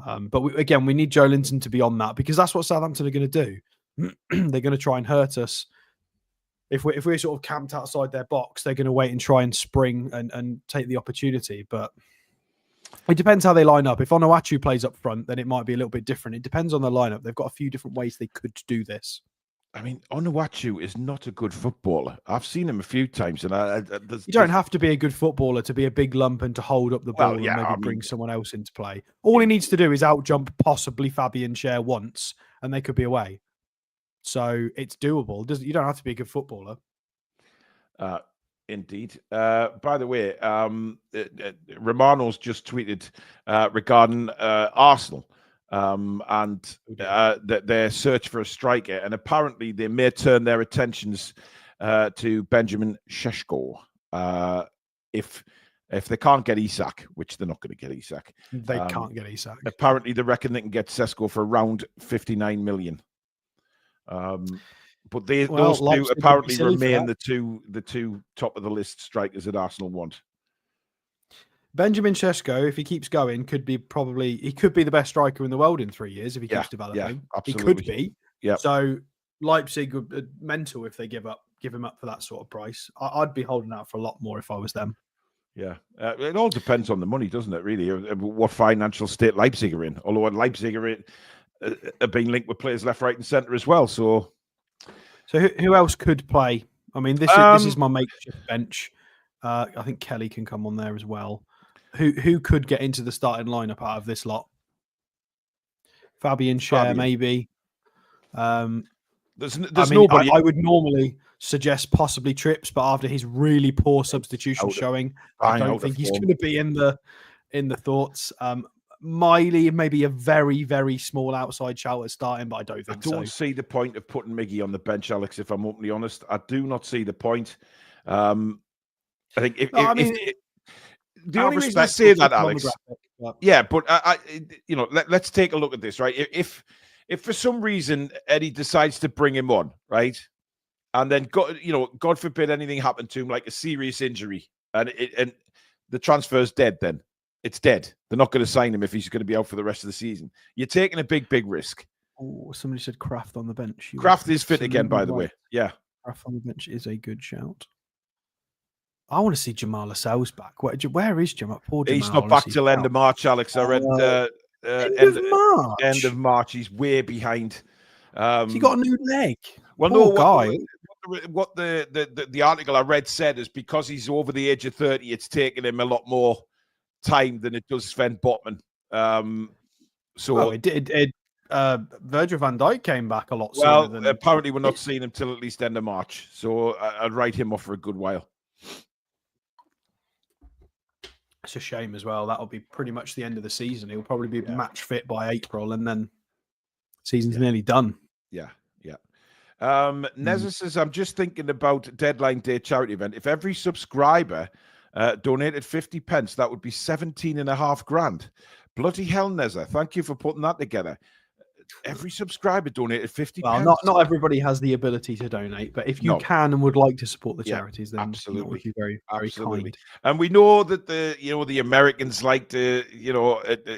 But we need Joe Linton to be on that because that's what Southampton are going to do. They're going to try and hurt us. If we're sort of camped outside their box, they're going to wait and try and spring and take the opportunity. But it depends how they line up. If Onuachu plays up front, then it might be a little bit different. It depends on the lineup. They've got a few different ways they could do this. I mean, Onuachu is not a good footballer. I've seen him a few times, and you don't have to be a good footballer to be a big lump and to hold up the ball and maybe bring someone else into play. All he needs to do is outjump possibly Fabian Schär once, and they could be away. So it's doable. You don't have to be a good footballer. Indeed. By the way, Romano's just tweeted regarding Arsenal. And their search for a striker, and apparently they may turn their attentions to Benjamin Šeško if they can't get Isak, which they're not going to get Isak. They can't get Isak. Apparently, they reckon they can get Šeško for around 59 million. But those two apparently remain the two top of the list strikers that Arsenal want. Benjamin Šeško, if he keeps going, could be the best striker in the world in 3 years if he keeps developing. Yeah, absolutely. He could be. Yeah. So Leipzig would mental if they give him up for that sort of price. I'd be holding out for a lot more if I was them. Yeah, it all depends on the money, doesn't it? Really, what financial state Leipzig are in. Although Leipzig are being linked with players left, right, and centre as well. So who else could play? I mean, this is my makeshift bench. I think Kelly can come on there as well. Who could get into the starting lineup out of this lot? Fabian Schär, maybe. There's nobody. I would normally suggest possibly Trips, but after his really poor substitution showing, I don't think he's going to be in the thoughts. Miley, maybe a very, very small outside shout at starting, but I don't think so. I don't see the point of putting Miggy on the bench, Alex, if I'm openly honest. I do not see the point. I think the only reason I say that, Alex, but let's take a look at this, right? If for some reason Eddie decides to bring him on, right, and then God forbid anything happened to him, like a serious injury, and the transfer's dead, then it's dead. They're not going to sign him if he's going to be out for the rest of the season. You're taking a big risk. Oh, somebody said Kraft on the bench. Kraft is fit again, by the way. Yeah, Kraft on the bench is a good shout. I want to see Jamal Lascelles back. Where is Jamal? Poor Jamal. He's not back till end of March, Alex. I read end of March. He's way behind. He got a new leg. Well, poor no, guy. What the article I read said is because he's over the age of 30, it's taken him a lot more time than it does Sven Botman. It did. Virgil van Dijk came back a lot sooner than apparently we're not seeing him till at least end of March. So I'd write him off for a good while. It's a shame as well. That'll be pretty much the end of the season. He'll probably be match fit by April, and then season's nearly done. Yeah. Neza says, I'm just thinking about deadline day charity event. If every subscriber donated 50 pence, that would be 17.5 grand. Bloody hell, Neza. Thank you for putting that together. Every subscriber donated 50 pence. Not everybody has the ability to donate, but if you can and would like to support the charities, then absolutely, that would be very, very kind. And we know that the Americans like to,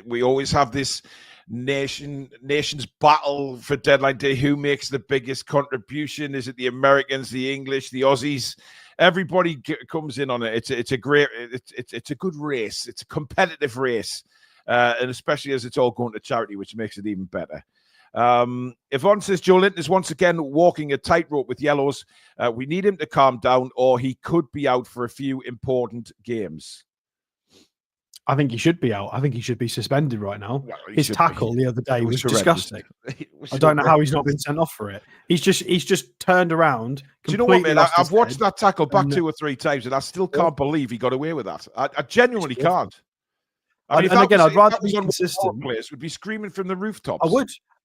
we always have this nation's battle for deadline day. Who makes the biggest contribution? Is it the Americans, the English, the Aussies? Everybody comes in on it. It's a good race. It's a competitive race. And especially as it's all going to charity, which makes it even better. Yvonne says, Joe Linton is once again walking a tightrope with yellows. We need him to calm down, or he could be out for a few important games. I think he should be out. I think he should be suspended right now. Well, his tackle the other day was disgusting. I don't know how he's not been sent off for it. He's just turned around. Do you know what, man? I've watched that tackle back 2 or 3 times, and I still can't believe he got away with that. I genuinely can't. I mean, and again, I'd rather be on consistent. Players would be screaming from the rooftops. I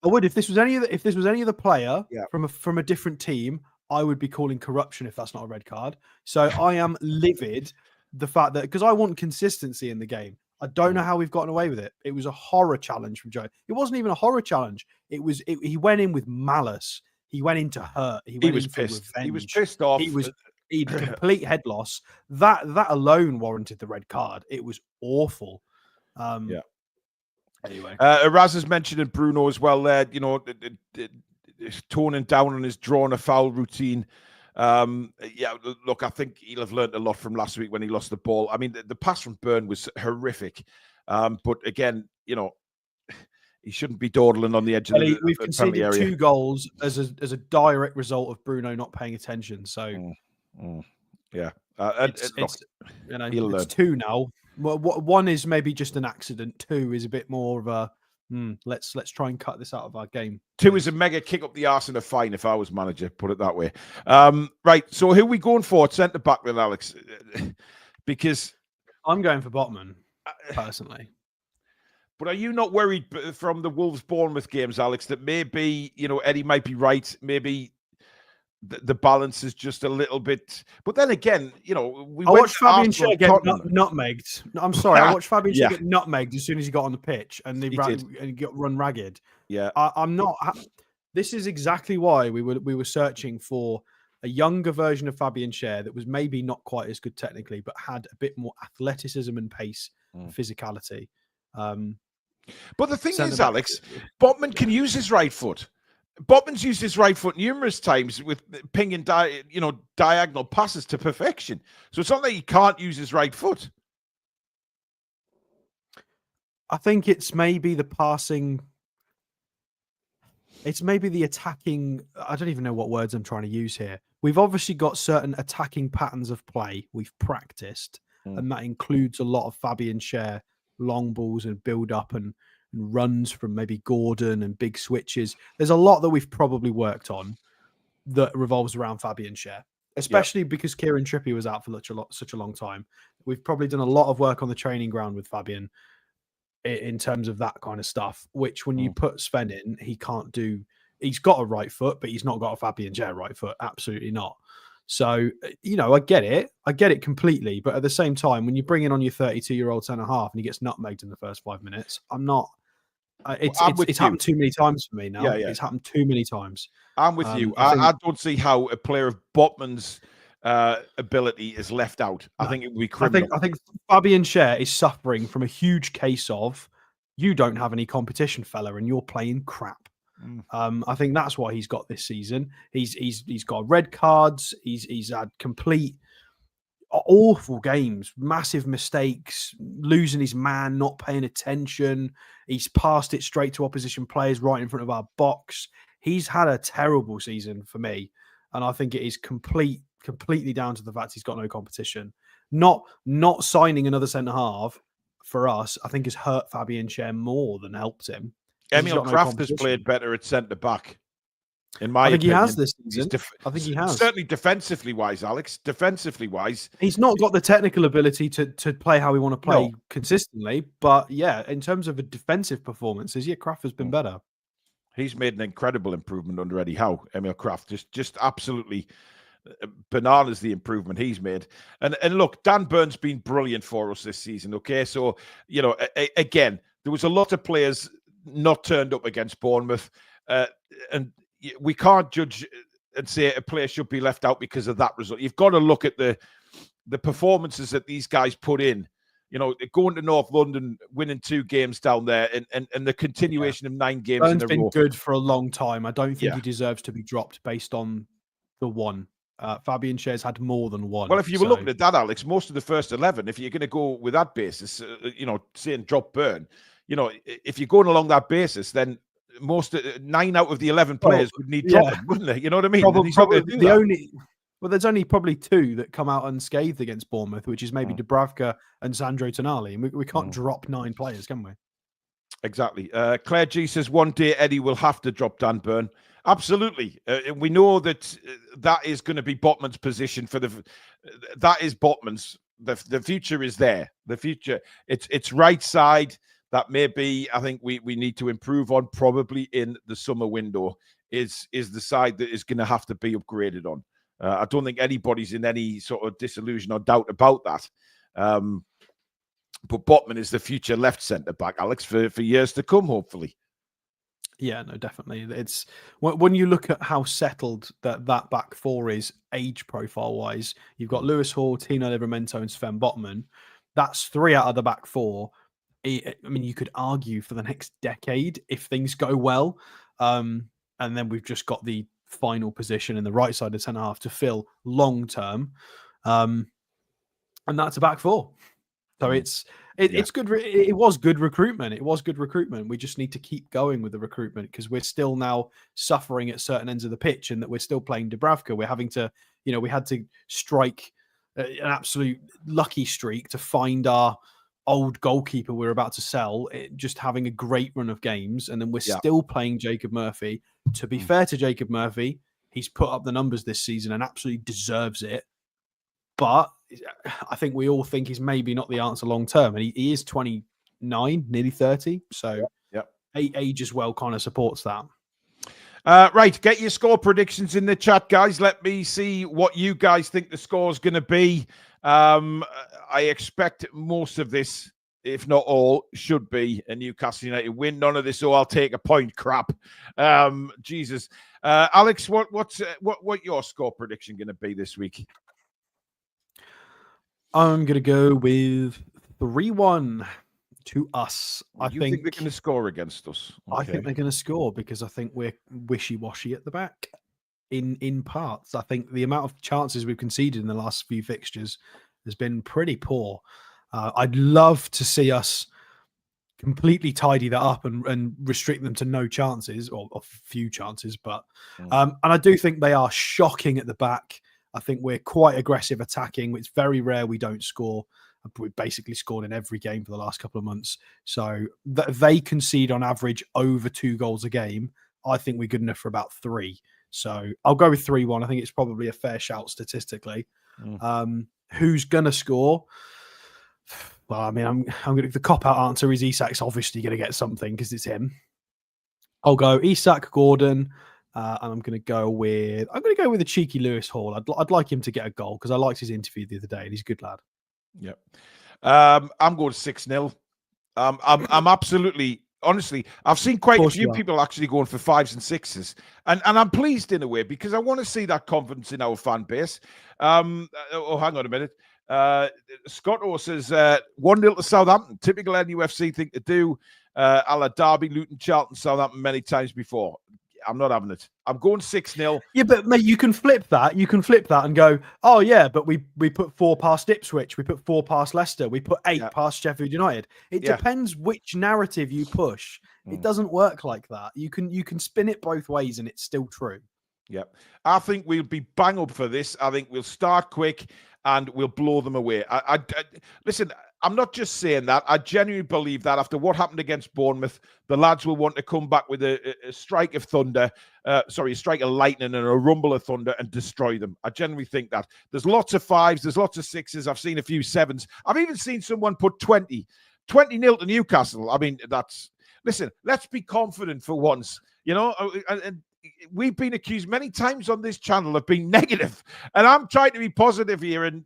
would. If this was any other player Yeah. from a different team, I would be calling corruption if that's not a red card. So I am livid the fact that, because I want consistency in the game. I don't know how we've gotten away with it. It was a horror challenge from Joe. It wasn't even a horror challenge. He went in with malice. He went into hurt. He was pissed. Revenge. He was pissed off. He'd complete head loss. That alone warranted the red card. It was awful. Yeah. Anyway, Raz has mentioned Bruno as well there, toning down on his drawn a foul routine. Yeah, look, I think he'll have learned a lot from last week when he lost the ball. I mean, the pass from Byrne was horrific. But again, he shouldn't be dawdling on the edge of the we've conceded area. 2 goals as a direct result of Bruno not paying attention. So, yeah, it's 2 now. Well, one is maybe just an accident. 2 is a bit more of a let's try and cut this out of our game. 2 is a mega kick up the arse and a fine if I was manager, put it that way. Right, so who are we going for at centre back then, Alex? Because I'm going for Botman personally. But are you not worried from the Wolves-Bournemouth games, Alex, that maybe, Eddie might be right, maybe the balance is just a little bit... But then again, I watched Fabian Schär get nutmegged. I'm sorry, I watched Fabian Schär get nutmegged as soon as he got on the pitch and he got run ragged. Yeah. I'm not... This is exactly why we were searching for a younger version of Fabian Schär that was maybe not quite as good technically, but had a bit more athleticism and pace, and physicality. But the thing is, Alex, Botman can use his right foot. Botman's used his right foot numerous times with pinging, diagonal passes to perfection. So it's not that he can't use his right foot. I think it's maybe the passing. It's maybe the attacking. I don't even know what words I'm trying to use here. We've obviously got certain attacking patterns of play we've practiced, and that includes a lot of Fabian Schär long balls and build up and runs from maybe Gordon and big switches. There's a lot that we've probably worked on that revolves around Fabian Schär, especially because Kieran Trippier was out for such a long time. We've probably done a lot of work on the training ground with Fabian in terms of that kind of stuff, which when you put Sven in, he can't do. He's got a right foot, but he's not got a Fabian Schär right foot. Absolutely not. So, I get it. I get it completely. But at the same time, when you bring in on your 32-year-old centre half and he gets nutmegged in the first 5 minutes, I'm not. It's happened too many times for me now. Yeah. It's happened too many times. I'm with you. I don't see how a player of Botman's ability is left out. I think it would be criminal. I think Fabian Schär is suffering from a huge case of you don't have any competition, fella, and you're playing crap. I think that's why he's got this season. He's got red cards. He's had complete awful games, massive mistakes, losing his man, not paying attention. He's passed it straight to opposition players right in front of our box. He's had a terrible season for me, and I think it is completely down to the fact he's got no competition. Not signing another centre half for us, I think, has hurt Fabian Schär more than helped him. Emil Kraft has played better at centre back. In my opinion, I think he has this season. I think he has. Certainly defensively wise, Alex. Defensively wise. He's not got the technical ability to play how we want to play consistently. But yeah, in terms of a defensive performances, Kraft has been better. He's made an incredible improvement under Eddie Howe, Emil Kraft. Just absolutely bananas the improvement he's made. And look, Dan Byrne's been brilliant for us this season. Okay, so, again, there was a lot of players not turned up against Bournemouth. And we can't judge and say a player should be left out because of that result. You've got to look at the performances that these guys put in. Going to North London, winning 2 games down there, and the continuation of 9 games Burns in a row. Been good for a long time. I don't think he deserves to be dropped based on the one. Fabian Schär's had more than one. Well, if you were looking at that, Alex, most of the first 11, if you're going to go with that basis, saying drop Byrne, if you're going along that basis, then 9 out of the 11 players would need dropping, wouldn't they? You know what I mean? There's only probably 2 that come out unscathed against Bournemouth, which is maybe Dubravka and Sandro Tonali. And we can't drop 9 players, can we? Exactly. Claire G says one day Eddie will have to drop Dan Byrne. Absolutely. We know that is going to be Botman's position that is Botman's the future is there. The future, it's right side that maybe I think we need to improve on probably in the summer window is the side that is going to have to be upgraded on. I don't think anybody's in any sort of disillusion or doubt about that. But Botman is the future left centre back, Alex, for years to come, hopefully. Yeah, no, definitely. It's when you look at how settled that back four is age profile wise. You've got Lewis Hall, Tino Livramento, and Sven Botman. That's 3 out of the back 4. I mean, you could argue for the next decade if things go well. And then we've just got the final position in the right side of centre half to fill long term. And that's a back 4. So it's good. It was good recruitment. It was good recruitment. We just need to keep going with the recruitment because we're still now suffering at certain ends of the pitch and that we're still playing Dubravka. We're having to, we had to strike an absolute lucky streak to find our old goalkeeper we're about to sell, just having a great run of games. And then we're still playing Jacob Murphy. To be fair to Jacob Murphy, he's put up the numbers this season and absolutely deserves it. But I think we all think he's maybe not the answer long term. And he is 29, nearly 30. So age as well kind of supports that. Right, get your score predictions in the chat, guys. Let me see what you guys think the score is going to be. I expect most of this, if not all, should be a Newcastle United win. None of this, I'll take a point crap. Jesus. Alex, what your score prediction going to be this week? I'm going to go with 3-1 to us. I think they're going to score against us. Okay. I think they're going to score because I think we're wishy-washy at the back in parts. I think the amount of chances we've conceded in the last few fixtures has been pretty poor. I'd love to see us completely tidy that up and restrict them to no chances or a few chances. But and I do think they are shocking at the back. I think we're quite aggressive attacking. It's very rare we don't score. We've basically scored in every game for the last couple of months. So they concede on average over 2 goals a game. I think we're good enough for about 3. So I'll go with 3-1. I think it's probably a fair shout statistically. Who's going to score? Well, I mean, I'm going to, the cop-out answer is Isak's obviously going to get something because it's him. I'll go Isak, Gordon. And I'm going to go with a cheeky Lewis Hall. I'd like him to get a goal because I liked his interview the other day and he's a good lad. Yep. I'm going 6-0. I'm absolutely, honestly, I've seen quite a few people actually going for 5s and 6s, and I'm pleased in a way because I want to see that confidence in our fan base. Hang on a minute. Scotto says 1-0 to Southampton. Typical NUFC thing to do. A la Derby, Luton, Charlton, Southampton many times before. I'm not having it. I'm going 6-0. Yeah, but mate, you can flip that. You can flip that and go, oh yeah, but we put 4 past Ipswich, we put 4 past Leicester, we put 8 past Sheffield United. It depends which narrative you push. It doesn't work like that. You can spin it both ways and it's still true. Yep. I think we'll be bang up for this. I think we'll start quick and we'll blow them away. Listen, I'm not just saying that. I genuinely believe that after what happened against Bournemouth, the lads will want to come back with a strike of thunder, a strike of lightning and a rumble of thunder and destroy them. I genuinely think that. There's lots of 5s, there's lots of 6s. I've seen a few 7s. I've even seen someone put 20-0 to Newcastle. I mean, listen, let's be confident for once, and we've been accused many times on this channel of being negative, and I'm trying to be positive here and,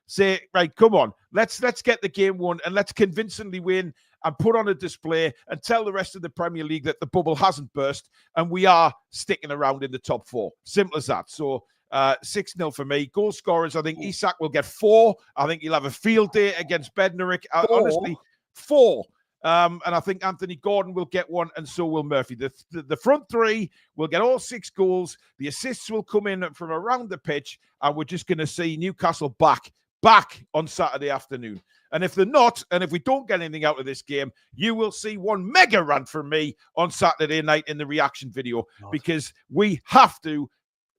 say, right, come on, let's get the game won and let's convincingly win and put on a display and tell the rest of the Premier League that the bubble hasn't burst and we are sticking around in the top 4. Simple as that. So 6-0 for me. Goal scorers, I think Isak will get 4. I think he'll have a field day against Bednarik. Honestly, 4. And I think Anthony Gordon will get 1, and so will Murphy. The front 3 will get all 6 goals. The assists will come in from around the pitch, and we're just going to see Newcastle back on Saturday afternoon. And if they're not, and if we don't get anything out of this game, you will see one mega rant from me on Saturday night in the reaction video, because we have to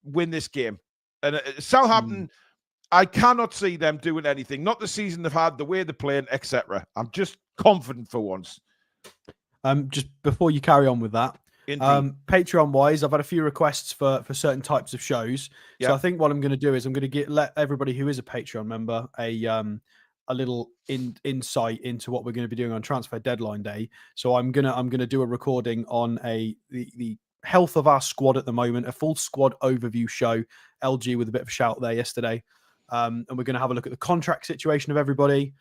win this game. And Southampton, I cannot see them doing anything. Not the season they've had, the way they're playing, etc. I'm just confident for once. Just before you carry on with that, Patreon wise, I've had a few requests for certain types of shows. So I think what I'm going to do is I'm going to let everybody who is a Patreon member a little insight into what we're going to be doing on transfer deadline day. So I'm gonna do a recording on the health of our squad at the moment, a full squad overview show. LG with a bit of a shout there yesterday, and we're going to have a look at the contract situation of everybody,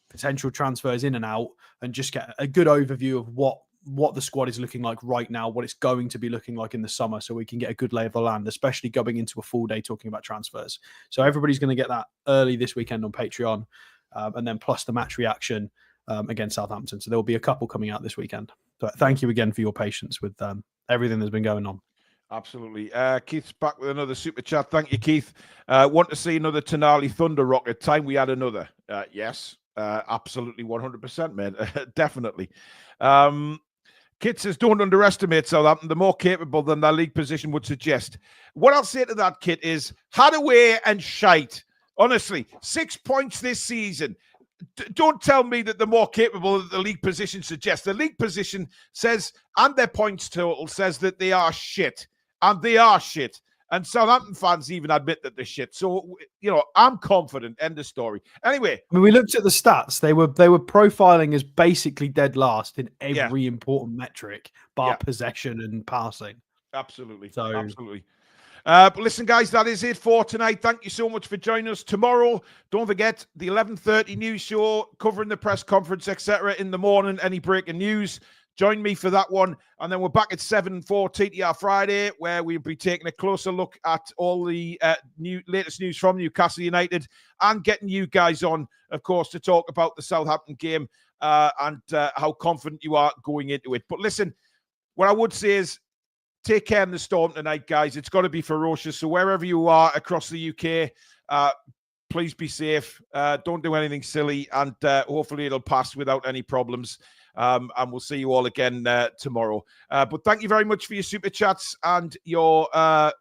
potential transfers in and out, and just get a good overview of what the squad is looking like right now, what it's going to be looking like in the summer, so we can get a good lay of the land, especially going into a full day talking about transfers. So everybody's going to get that early this weekend on Patreon, and then plus the match reaction against Southampton. So there will be a couple coming out this weekend. But thank you again for your patience with everything that's been going on. Absolutely. Keith's back with another super chat. Thank you, Keith. Want to see another Tonali Thunder Rocket? Time we had another. Yes, absolutely, 100%, man. Definitely. Kit says, don't underestimate Southampton. They're more capable than their league position would suggest. What I'll say to that, Kit, is Hadaway and shite. Honestly, 6 points this season. Don't tell me that they're more capable than the league position suggests. The league position says, and their points total says that they are shit. And they are shit. And Southampton fans even admit that they're shit. So, I'm confident. End of story. Anyway. I mean, we looked at the stats. They were profiling as basically dead last in every important metric, bar possession and passing. Absolutely. So, absolutely. But listen, guys, that is it for tonight. Thank you so much for joining us. Tomorrow, don't forget, the 11:30 news show, covering the press conference, etc. in the morning, any breaking news. Join me for that one. And then we're back at 7 for TTR Friday, where we'll be taking a closer look at all the latest news from Newcastle United and getting you guys on, of course, to talk about the Southampton game and how confident you are going into it. But listen, what I would say is take care in the storm tonight, guys. It's got to be ferocious. So wherever you are across the UK, please be safe. Don't do anything silly. And hopefully it'll pass without any problems. And we'll see you all again tomorrow. But thank you very much for your super chats and your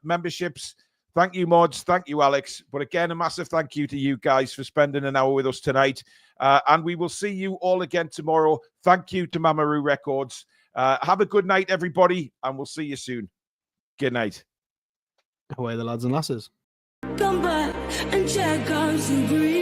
memberships. Thank you, Mods. Thank you, Alex. But again, a massive thank you to you guys for spending an hour with us tonight. And we will see you all again tomorrow. Thank you to Mamaroo Records. Have a good night, everybody, and we'll see you soon. Good night. Away the lads and lasses. Come back and check out some green.